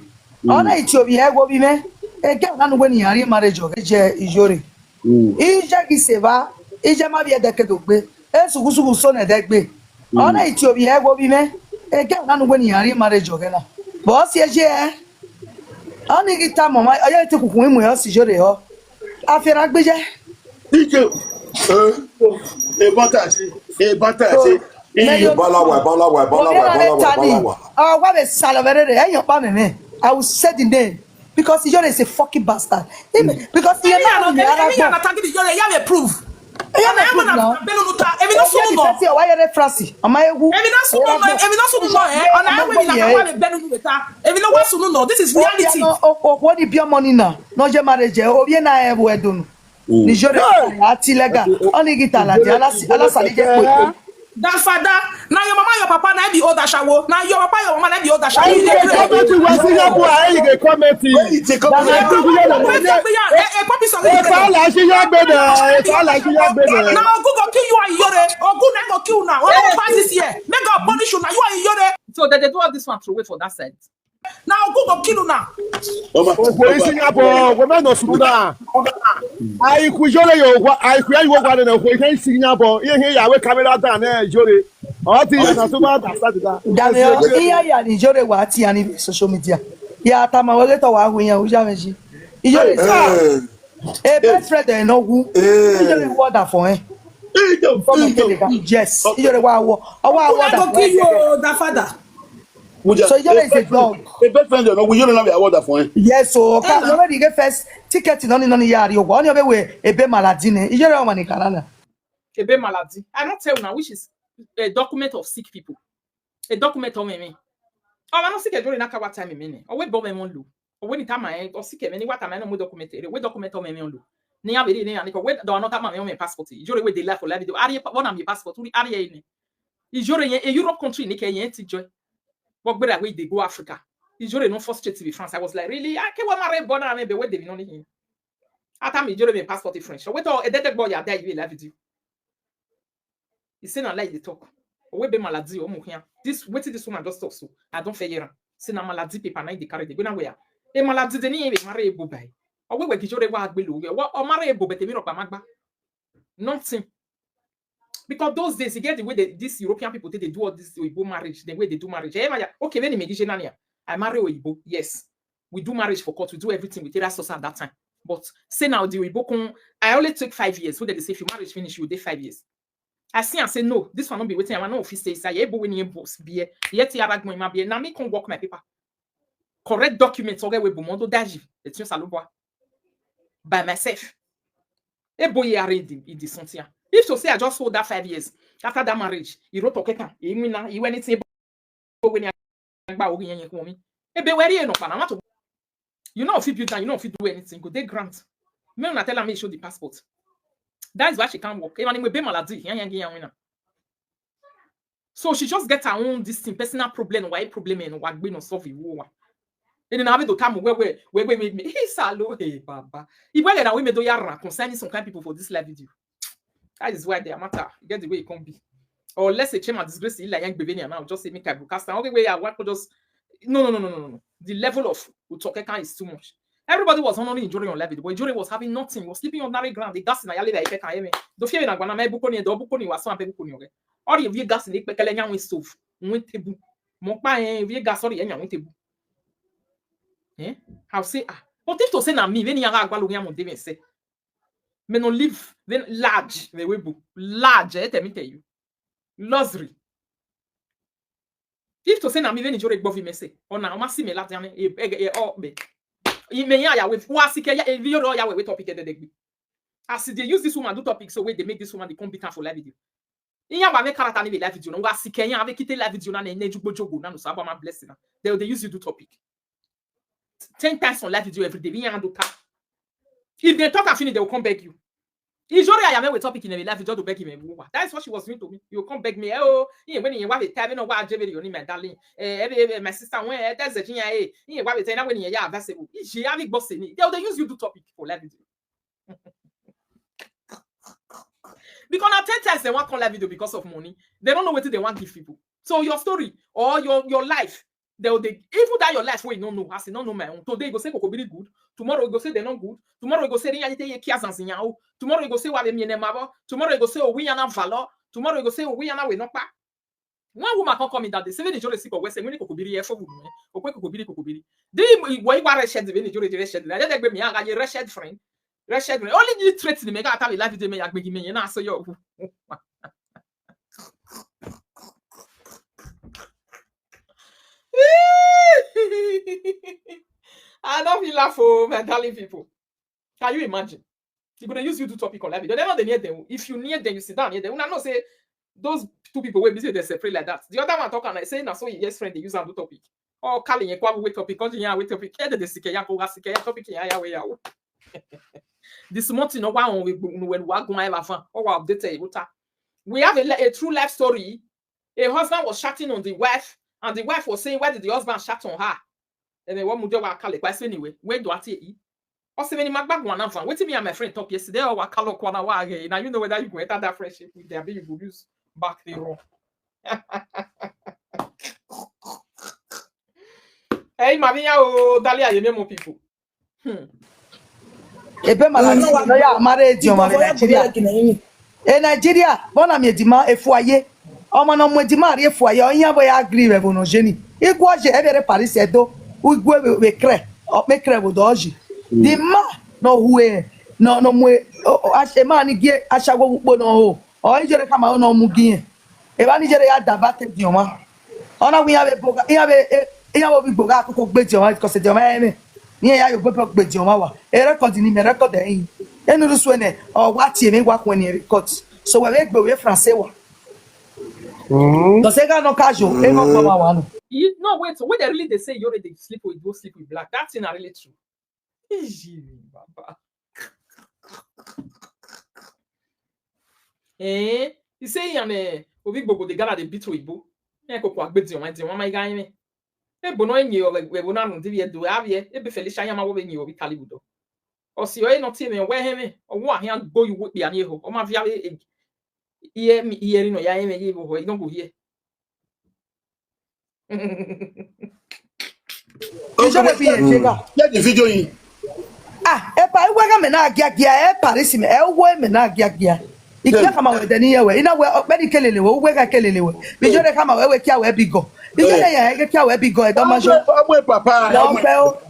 Ona Ethiopia go bi me. Ege na no weni ari marriage o. Ijore. Ija kiseva. Ija ma bia dekedogbe. Esugusugu so na degbe. Ona Ethiopia go bi me. Ege na no weni ari marriage o gena. Boss yeje. Oni kita mama aye te kukun imu yo si jore ho. Afira gbeje. Ije. E bata. Bola wa. Oh, what a salary! I will say the name because Ijore is a fucking bastard. Because you have a proof. This is reality. What is your money now? No, your marriage. Oh, you na ever done. Nijore atilega. Only gitala. Ala salije. That father, now your mama, your papa, now be old ashawo. Now your papa, your mama, now be old ashawo. Now go kill you and Yore, or go never kill now. What pass this year? Make God punish you now. You are Yore. So they do all this one to wait for that side. Now go kill you now. Singapore, women of Sudan. I could show you what I create what I know. We can Singapore. Here, I will come out and Jory. All things are so bad. Daniel, here, Nijore, what any social media. Yeah, Tamaweta, Wahuya, Ijore. A best friend, they know who. Ijore, water for him. Yes, Ijore, wow. I will kill you, the father. So Ijore is a dog. A best friend, we don't have a water for him. Yes, so already get first ticket in only yard. You one of the way a be maladine. Ijore one in Canada. A be maladi. I not tell now which is a document of sick people. A document of me. Oh, I don't see que na kawa time me. Oh, we bo me mon lu. Oh, we ni tama o si ke me ni wata me no mo documentere. We document o me me on lu. Ni abiri ni ani ko we do not tama me on me passport. Ijore we de life for life. Ari one am your passport. Uri ari ni. Ijore yen a Europe country ni ke yen ti joy. What better way they go Africa. Ijore no first straight to be France. I was like, really? I can't marry born and me be where they be no ni. Ata me ijore me passport in French. So we to a dead boy ya die you live with you. You say na like the talk. We be maladi o mo hia. This wetin this woman just talk so. I don't fear her. Say na maladi paper na dey carry dey go na where. E maladi de ni e marry ebo bai. O we kijore wa agbelu we. O marry ebo bete mi ro pa magba. Nothing. Because those days, you get the way these European people they do all this Oyibo marriage, the way they do marriage. Okay, when you I marry Oyibo, yes. We do marriage for court, we do everything with Terra Sosa at that time. But say now the Oyibo, I only took 5 years. So they say if you marriage finish, you take 5 years. I see and say no, this one not be waiting. I want no office say yeah, but when you boss be yet arrangement ma be na me can work my paper. Correct documents okay we bomondo daji. It's just a by myself. E boy already in the sentia. If to say I just hold that 5 years after that marriage, you wrote okay, you went it when you know if you build and you know if you do anything, go they grant. Me not tell me show the passport. That is why she can't work. Even be malady. So she just get her own this thing, personal problem, why problem and what we no solve it. And then I have to come where me. Hey, salo, hey, baba. If we get we me do yara concerning some kind of people for this live video. That is why they matter. You get the way it can be. Or let's say Chema disgrace like young baby now. Just say make I broadcast. Okay, way I work just no. The level of Utokeka is too much. Everybody was only enjoying on level, but Jory was having nothing. Was sleeping on that ground. The gas in a yale that I can. Do fear na gwana me bukoni do bukoni was some people bukoni. Or you via gas in the pekele nya win stove. Win tebu. Mo pa via gas or nya win tebu. Eh? How say ah? But if to say na me, when you agwa lo nya mo dey say. Me no live then large the way book large let me tell you luxury if to say na me when you gbọ́ fi me say ona o ma si me la tian e o be me ya we wa si ke ya e video ya we topic de gbe as they use this woman do topic so way they make this woman the competent for live video iya ba me character ni live video no wa si ke yan ave kite live video na na jugbojogo na no so about my blessing they use you do topic 10 times on live video every day yan do ta. If they talk and finish, they will come beg you. Usually, I am with topic in a life just to beg him. That is what she was doing to me. You will come beg me. Oh, when you want to tell me no what you need, my darling. My sister went. That's the thing. You want to tell when you are available. She have it boss me. They use you to topic for live video. Because now 10 times they want to call live video because of money. They don't know what they want to give people. So your story or your life. Even that your life where you don't know, as you don't know my own. Today you go say Kokobiri good, tomorrow you go say they're not good, tomorrow you go say tomorrow you go say what tomorrow you go say we are not valor, tomorrow you go say we are not we not pa. One woman can come in that day, 7 days sick of West, when Kokobiri for Kokobiri. They why reshed when you reshed. I just me a reshed friend. Reshed only you threat to make out life they make me na so yo. I don't feel laugh for mentally people. Can you imagine? They're gonna use you to topic on live video. They're not near them. If you near them, you sit down near them. Una not say those two people will be they separate like that. The other one talk and I say now so yes friend they use and do topic. Or calling a kwa wait topic, continue wait topic. Here the sike ya ko ga sike ya topic ya we ya. This month no one we when we go live fan or update we have a true life story. A husband was chatting on the wife. And the wife was saying, why did the husband shout on her? And then what would you call it? Anyway, where do I take it? Also, when you make back one of them, wait me and my friend talk yesterday, or what color corner again. Now you know whether you go enter that friendship with their baby you use back the wrong. Hey, Maria, oh, Dalia, you know people. Ebe maladi no ya marriage yo ma Nigeria. Nigeria, bona mi edima efuaye. Omo no mo edima re efuaye, oyin abo ya agree we no jeni. Igwo je ebere Paris edo, ugwe we kre, o me kre bo doji. The man no huwe, no mo asema ni gie ashago ukpo no ho. O ijere kama no mu gie. Eba ni jere ya dabate di oma. Ona wi ya be boga, ya be boga akoko gbe di oma because di oma eme. Ni ya yo gbe gbe di oma wa. E record ni me record eyin. Enu rusu ene o wa ti emi wa kun ni record. So we gbe we français wa. Because they got no casual. They no mama one. No, wait. So when they really they say you already sleep with go sleep with black, that's not really true. Baba. You say obi gbogbo the gala the beat oyibo. Ko kwa gbedi on wan my guy me. Bono enyi o we bono no de do avie be Felicia yama wo be nyi obi talibudo. O si o e no ti me we he me. O wo ahia go you wo bia ne ho. O ma via iye no ya me ye bo ho. You no go here. You should be a jigger. Yeah, the video in. Ah, if I were me na gia Paris me, me na gia. Ikia kama we deni yewe. Ina we okbedi kelele we, we ga kelele we. Bijore kama we kia we bigo. Bijore ya kia we bigo e don ma jo. Awe papa. No peo.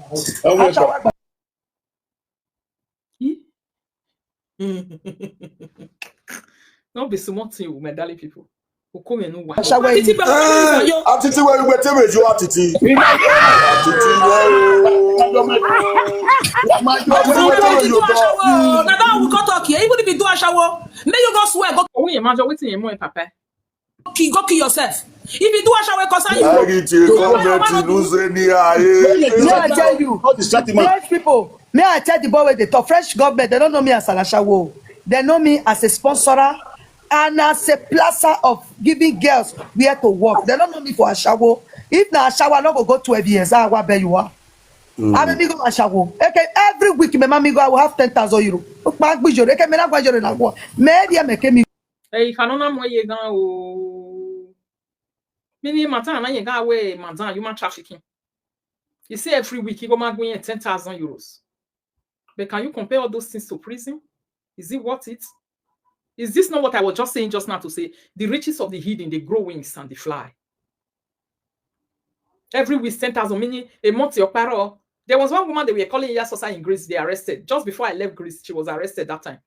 No be small thing with medali people. Who come and know why. Atiti we tebe jo atiti. Now we go talk here. Even if you do a shower, may you go swear. Go We imagine waiting in more papa. kill yourself. If you do a shower, concern you. May I tell you, French people, may I tell the boy where they talk, French government, they don't know me as Salashawo. They know me as a sponsorer and as a placer of giving girls where to work. They don't know me for a shower. If na a shower, no go 12 years. I will bet you are. I will go a shower. Okay, every week, my mommy go, I will have 10,000 euros. Maybe I make me. Hey, kanona mo ye gan o. Mini matan na ye ga we mandan human trafficking. You see every week you go magwin 10,000 euros. But can you compare all those things to prison? Is it worth it? Is this not what I was just saying just now to say the riches of the hidden, they grow wings and they fly? Every week 10,000, meaning a month your paro. There was one woman they were calling Yasosa in Greece, they arrested. Just before I left Greece, she was arrested that time.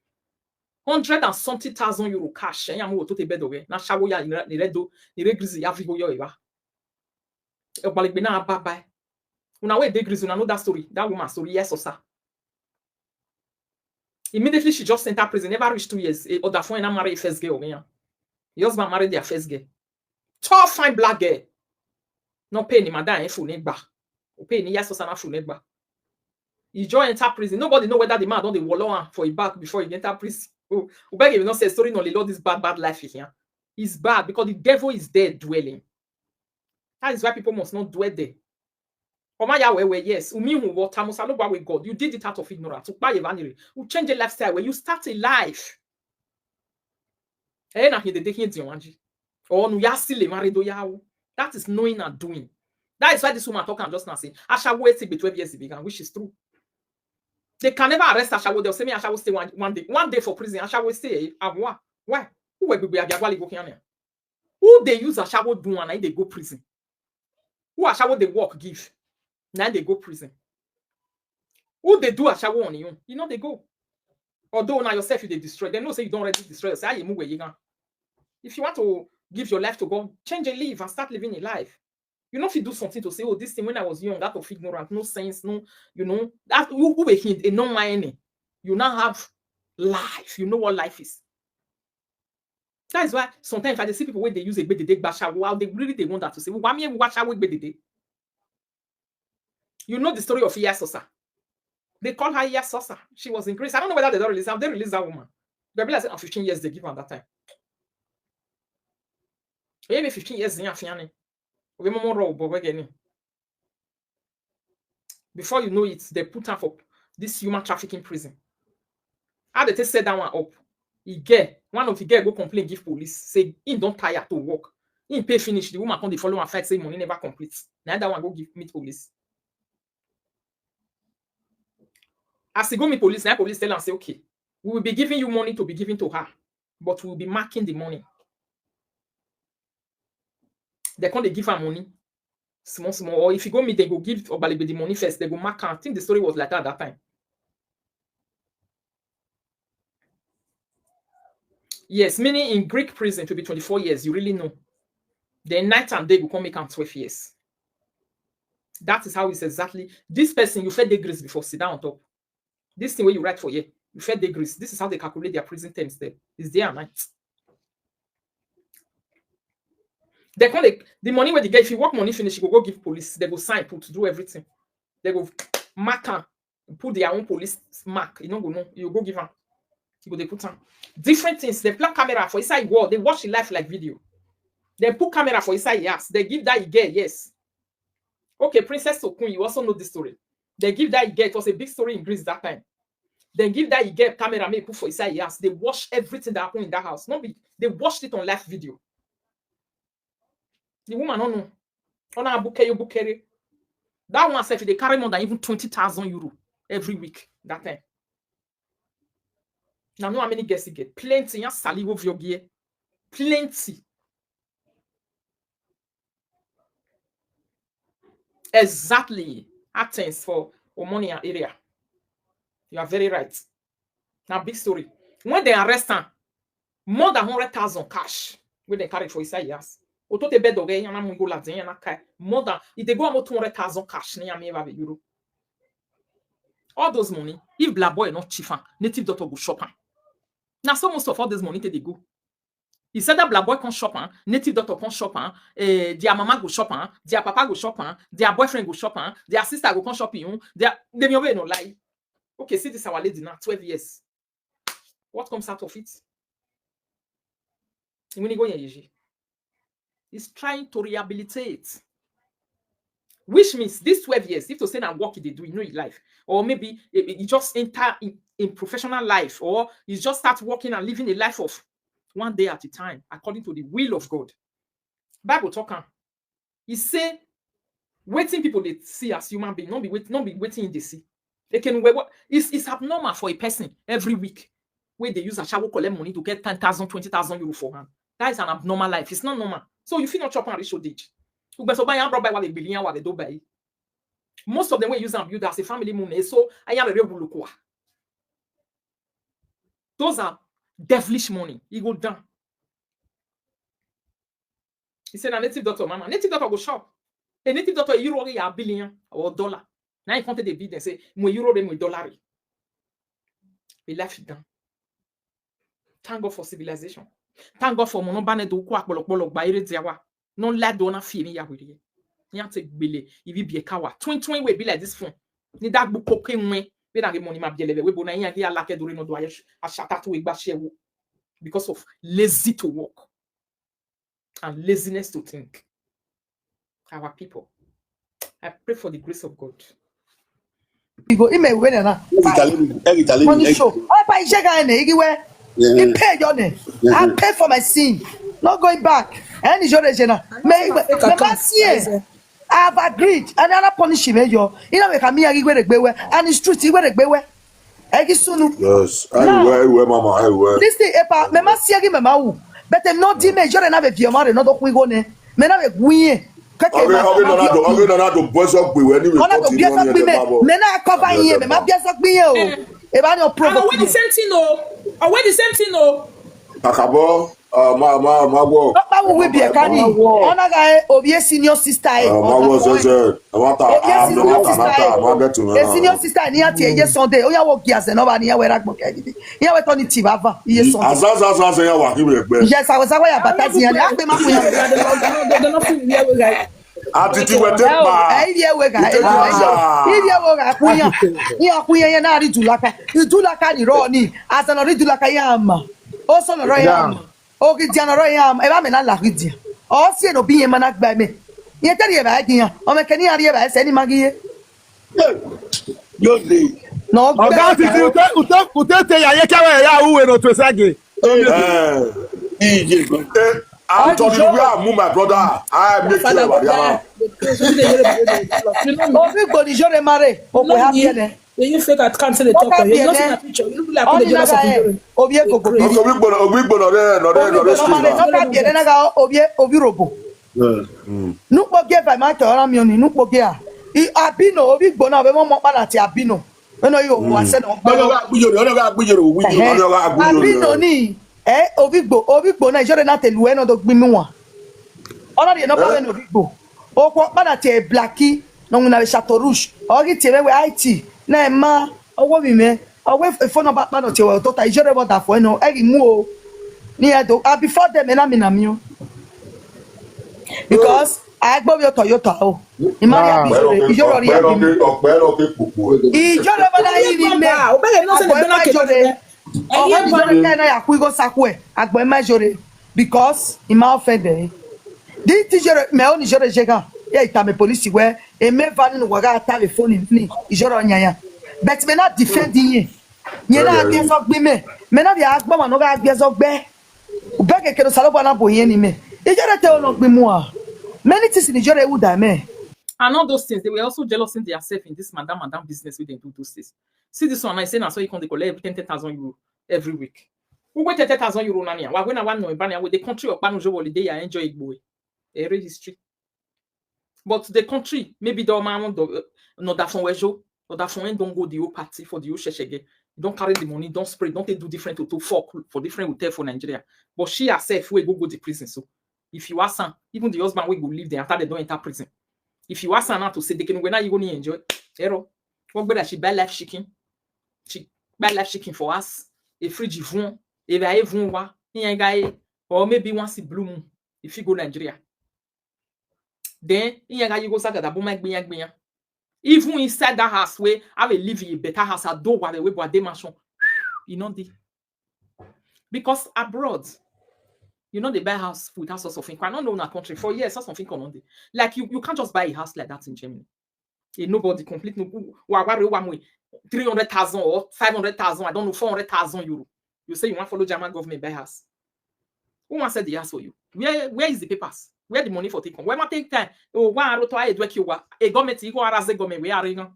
100 and something thousand euro cash. Na shawo ya ni redo ni regrizi ya vivo yo ewa. E baligbe na bye. Una we de Greece, una know that story. That woman story Yasosa. Immediately she just entered prison. Never reached 2 years. Other phone and married first girl. The husband married their first girl. Tall, fine black girl. No pay ni madam full negba. Pay ni Yasosa na full negba. He just enter prison. Nobody know whether the man don't the wallow for a back before he enter prison. Ubeg will not say story no Lord this bad life here. It's bad because the devil is there dwelling. That is why people must not dwell there. Yes, with God. You did it out of ignorance. You change a lifestyle where you start a life. That is knowing and doing. That is why this woman talking just now saying, Ashawo be 12 years began, which is true. They can never arrest Ashawo. They'll say me Ashawo stay one day for prison. Ashawo stay why? Who they use Ashawo do and they go prison? Who Ashawo they work give? Now they go prison. Who they do a shower on you? You know they go. Although now yourself you they destroy. They know say you don't already destroy yourself. You move where you go. If you want to give your life to God, change a life and start living a life. You know if you do something to say, oh, this thing when I was young, that of ignorance, no sense, no, you know, that you were hint a no mind. You now have life. You know what life is. That is why sometimes I see people when they use a bed they basha, wow, they really want that to say, well, why me watch how we bed. You know the story of Yasosa. They call her Yasosa. She was in Greece. I don't know whether they don't release her. They released that woman. The Bible said 15 years they give her that time. Maybe 15 years before you know it, they put her for this human trafficking prison. How they set that one up? One of the girl go complain, give police, say he don't tire to work. He pay finish. The woman come the follow and fight, say money never complete. Now that one go give meet police. As he go meet police, now police tell and say, okay, we will be giving you money to be given to her, but we will be marking the money. They can't give her money. Small. Or if you go meet, they go give Obalebe the money first. They go mark her. I think the story was like that at that time. Yes, meaning in Greek prison to be 24 years, you really know. Then night and day will come make her 12 years. That is how it's exactly. This person, you fed the grace before, sit down on top. This thing where you write for you fed the grace. This is how they calculate their prison terms there. It's day and night. They call it the money where they get. If you work money finish, you go give police. They go sign, put, do everything. They go mark her, put their own police mark. You know, go no, you go give her. You go they put her. Different things. They plug camera for inside wall. They watch the life like video. They put camera for inside yes. They give that girl yes. Okay, Princess Okun, you also know this story. They give that girl. It was a big story in Greece that time. They give that girl camera may put for inside yes. They watch everything that happened in that house. Not be they watched it on live video. The woman don't know. Ona bukere. That one said they carry more than even 20,000 euro every week that time. Now know how many guests you get? Plenty. You salivo of your gear. Plenty. Exactly. Athens for Omonia area. You are very right. Now big story. When they arrest her, more than 100,000 cash when they carry for Isaias. More than if they go about 200,000 cash, euro. All those money, if black boy not chief, native daughter go shop. Now, so most of all this money they go. He said that black boy can shop, native daughter can shop, their mama go shop, their papa go shop, their boyfriend go shop, their sister go come shopping. They no lie. Okay, see this our lady now, 12 years. What comes out of it? When you go here, he's trying to rehabilitate. Which means this 12 years, if to say that work they do, you know, in life, or maybe he just enter in professional life, or he just start working and living a life of one day at a time, according to the will of God. Bible talking. He say, waiting people they see as human being, not be waiting in the sea. They can it's abnormal for a person every week where they use a shower collect money to get 10,000, 20,000 euro for hand. That is an abnormal life. It's not normal. So you feel not chop and reach your age. Most of them will use and build as a family movement. So I am a real. Those are devilish money. He go down. He said a native doctor, mama. Native doctor go shop. A native doctor euro a billion or dollar. Now he counted the bid and say, "Mo euro de mo dollar." He left it down. Thank God for civilization. Thank God for monobane do kwa bolok baire diawa. Non la dona fimi ya wiri. Ni ante gbele, ibi bi kawa. Twin we be like this phone. Ni that book koke nwe. We na money ma bieleve. We bona yan ya lake dori no do ayesh. A shata to egba shewo. Because of lazy to work. And laziness to think. Our people. I pray for the grace of God. You go email when na. Money show. Oh, pa ije ga ene igiwe. He paid your name. I pay for my sin. Not going back. And it's your region. I have agreed. And I'm not punishing you. You know, we can meet and it's true. Yes, I will, Mama. This thing, Mama, see again, Mama. But I'm not the major and have a few more. Not a quick one. Men have a win. Men are covering here. Men are just me. About your problem. When the same thing, no. When the same thing, no. Akabo, my work. Papa will be a canny. Honor guy, obvious senior sister. A senior sister near to yes Sunday. Oh, you walk yes, and nobody where I book anything. You were on the Tivava. Yes, I was away, but that's the end. Attitude we take ba. Ya kuya na ri dulaka. Dulaka ni ro ni. Asa no ri dulaka yam. O so no ro yam. O ki dia no ro yam. E ba me na la ri dia. O si no bi yen ma na gba me. Ye tari e ba dia. O me kani ari e ba se ni magi. Yo dey. No. Oga titi utete ya ye kawe ya uwe no to sage. DJ go. I told you we are my brother. I make sure about Obi go di jore mare. O ko ha biele. You fake at cancel the talk. You not see the picture. You look like the jealous of you. Obi go go. Obi no street. Na ga obi robo. Nu po ge ba ma to ra mi oni nu po ge a. Abino obi gbo na be mo pada ti abino. We no yo wa se no. Abino ni obi gbo na jore na telu e no do gbinu wa. Ona de no pa no obi gbo. O ko pada ti blacki no na Chateau Rouge. O gi ti we IT na ma owo mi me. Owo fo no ba no ti we to ta jore bo da fo no e ri mu o. Ni e do before them na mi na mi o. Because I gbọ́ your Toyota o. Ìmáyà bí ìjọ́rọ̀ rí àbí. Ọ̀pẹ́ lọ́kẹ́ pòpò. Ìjọ́rọ̀ bọ́lá yìí rí mẹ́. Obere no say Àgbọ̀ they ẹ̀ don't má like jọre. it. Ọ̀hún ìjọ́rọ̀ kẹ́ ẹ̀ náà yà kú igó sakú ẹ̀. Àgbọ̀ ẹ̀ má jọre. Because ìmá ọ̀fẹ́ dẹ̀. Dí ti jọre mẹ́ ọ́ ní jọre ṣe kàn. Yẹ ìtàmì polisi wẹ́ èmé va nínú wàgá àtàlẹ̀ fóònù ní ìjọ́rọ̀ yẹn. Bẹ̀tì mẹ́ náà defend yín. Yẹn náà gbé sọ gbé mẹ́. Mẹ́ náà bí agbọ́ wọn náà gbé sọ gbẹ́. Bẹ́ẹ̀ kẹ̀kẹ́ sálọ́bọ̀ náà bò yẹn ni mẹ́. Ìjọ́rọ̀ tẹ ọ̀nà gbé mu à. Many things in Nigeria would die, man. And all those things, they were also jealous in themselves in this madam business where they do those things. See this one, I say now, so you can collect 10,000 euro every week. We wait 10,000 euro nania. When I want no Ibania with the country of Banujo holiday, I enjoy it boy. A real history. But the country, maybe the man no that from Wejo, or that from don't go the whole party for the whole sheshege. Don't carry the money, don't spray, don't they do different to fuck for different hotel for Nigeria. But she herself will go the prison. So if you ask her, even the husband will go live there after they don't enter prison. If you ask her now to say they can when are you going to enjoy? Error. What better she buy life chicken? She buy life chicken for us. A fridge vun, a vai vun or maybe once a blue moon if you go Nigeria. Then you go saga that boom even inside that house where I will live in a better house, I don't want to wait for mansion. You know the because abroad. You know they buy house with that sort of thing. I don't know in our country for years, that's something on the like you can't just buy a house like that in Germany. Nobody complete no 300,000 or 500,000, I don't know, 400,000 euro. You say you want to follow German government buy house. Who wants to the house for you? Where is the papers? Where the money for taking? Where might take time? Oh, why are you doing you? A government you go as a government where are you?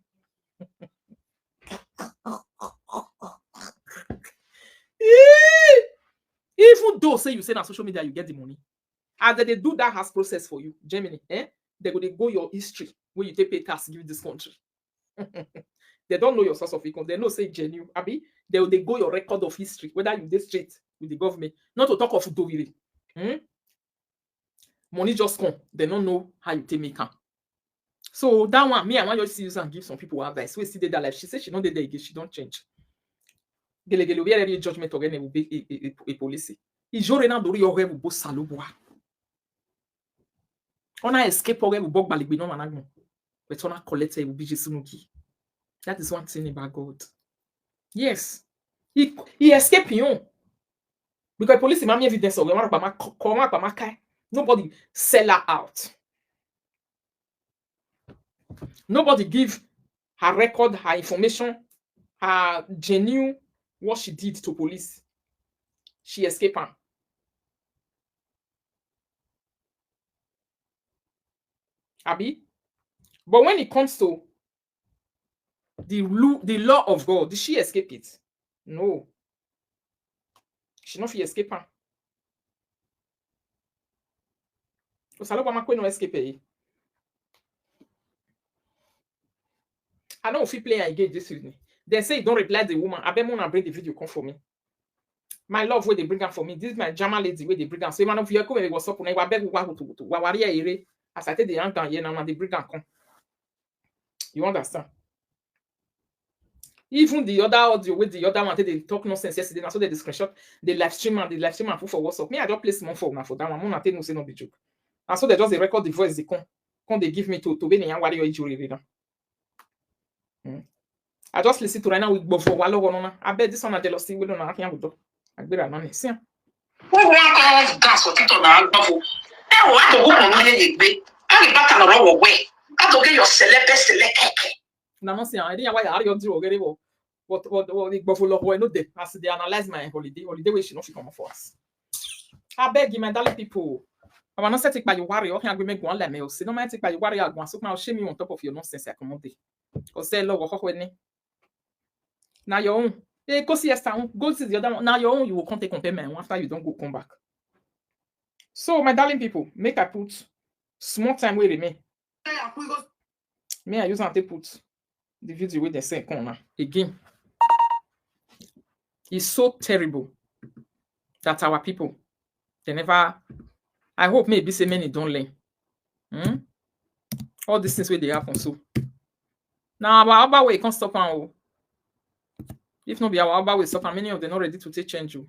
Even though say you say on social media you get the money, as they do that house process for you, Germany, they go your history where you take pay tax give this country. They don't know your source of income. They know say genuine. Abi, they go your record of history, whether you did straight with the government. Not to talk of Udoviri. Money just come. They don't know how you take make am. So that one, me, I want you to use and give some people advice. We see that life. She said she don't did again. She don't change. We are a judgment again will be a policy. Il j'aurais n'a d'ori aurait vous beau salobois. On a escape aurait vous bog baligbinon management. But on a collected will be Jesunuki. That is one thing about God. Yes. He escaped you. Because police mami evidence of nobody sell her out. Nobody give her record, her information, her genuine what she did to police. She escaped her. Abi? But when it comes to the law of God, did she escape it? No. She not escape her. No escape. I don't feel play again this evening. They say don't reply the woman. I bet Mona bring the video come for me. My love where they bring her for me. This is my German lady where they bring her. So man of you come what's up I beg to wawaria ere. As I take the young here now they bring her come. You understand? Even the other audio with the other one they talk nonsense yesterday. Now so they screenshot the live stream and put for WhatsApp. Me I just place small phone now for that one. Mona tell no say no be joke. And so they just record the voice they come they give me to be the warrior injury reader. I just listen to right now with Bofo Walo. I bet this one a jealousy. We don't know how to do. I bet I'm not saying. Wọ́n wá gas òtítọ́ náà gbọ́fọ̀. Ẹ wọ́n á tó gbọ́mọ̀ ní ẹ̀yẹ gbé. Á lè bá kànáà lọ́wọ́ wẹ̀. Á tó gé yọ sẹlẹ̀ kẹ̀kẹ́. Na no say I didn't why I do already. But the Buffalo boy no dey. As they analyze my holiday where she no fit come for us. I beg you, my darling people. I want to set it by your warrior. Can we make one let me? See, no matter take by your warrior. Go and so now shame you on top of your nonsense. I come day. Cause say love what when now your own. Hey, go see your town. Go see the other one. Now your own. You will come take payment after you don't go come back. So my darling people, make I put small time where remain. May I use and take put the video with the same corner again. It's so terrible that our people they never. I hope maybe say many don't learn. All these things where they happen so. Now our way can't stop now. If not be our way stop, and many of them not ready to take change you.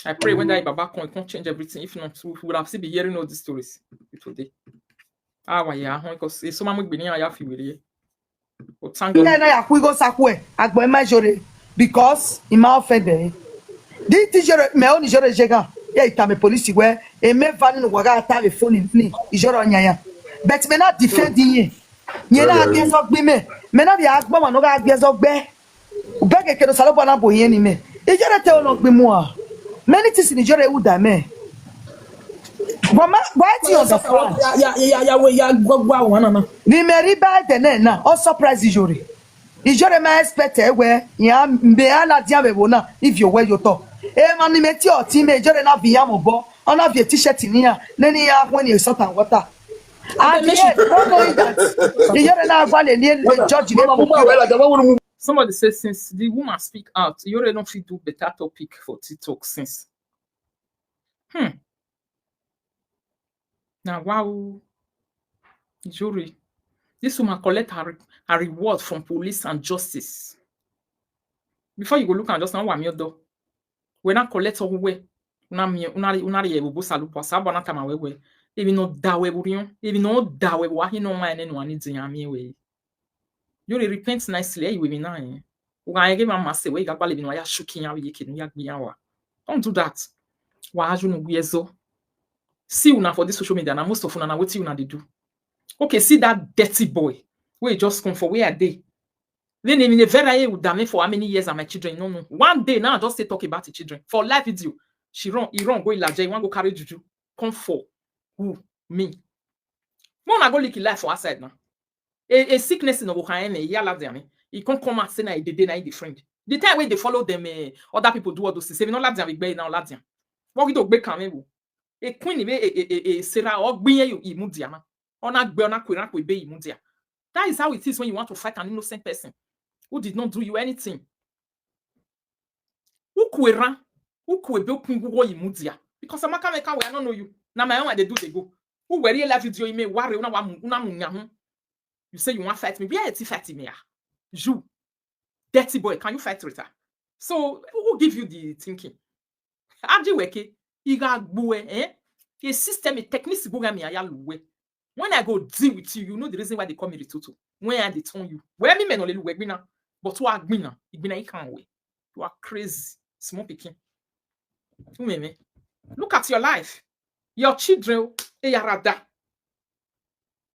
I pray when that Baba come, it can't change everything. If not, we would have still be hearing all these stories today. Ah, why yeah, because it's so much being here, I feel really. But thank God. na ya kuigo sakwe agbo majore because ima offended. Di ti jore me oni jore jega. Ya itame police we e me vani no waga ta be phone ni ijoro nyanya. But me not defend yin. Yin na ati so gbe me na bi agbo ma no ga gbe so gbe. Ubege ke do salobo na bo yin ni me. Ijore te ono gbe mu a. Many things in jore u da me. Why do you understand? Ya gwagwa wana. Ni meri ba de na o surprise ijore. Ijore ma expect we ya mbe ala dia be bona if you wear your top. E man me ti o ti me ijore na bi ya mo bo. Ona bi t-shirt ni ya na ni ya when you salt and water. And ijore na gwa le ni judge le. Somebody says since the woman speak out, you already don't fit do better topic for TikTok since. Now wow, jury. This woman collect her reward from police and justice. Before you go look and just now wam your door. When I collect all way, una ye bubu salu posa bona tama we. Even no da we burion, even no da we wa he no man anyone needs yami we. You repent nicely, you will now. Uga give my say we gaba living why shuking ya we kin yak biawa. Don't do that. Why you no wezo? See una for this social media, and most of una what you they do. Okay, see that dirty boy. We just come for where are they? Then in a very with damn for how many years are my children? No. One day now, just say talk about the children. For live video, he run go in you want go carry juju. Come for who? Me. Mona go lick life for outside now. A sickness in the Wuhan, yala them. He can't come and say na the day na the friend. The time when they follow them, other people do all those things. Say, no lad them big now lad them. What we do be come a queen a Sarah or be you imudiana. Ona gbe ona kwe be imudia. That is how it is when you want to fight an innocent person who did not do you anything. Who kwera? Who kwe be kungu imudia? Because Amaka meka we I don't know you. Na my own they do they go. Who were live video you may worry una munya. You say you want to fight me. Where is he fighting me? You, dirty boy, can you fight Rita? So, who give you the thinking? Aji weke, iga gbuwe, a system, a technique, when I go deal with you, you know the reason why they call me Ritutu. When they turn you. Where me men only work now, but who are gbina? Igbina can't wait. You are crazy. Small picking. Look at your life. Your children, yarada.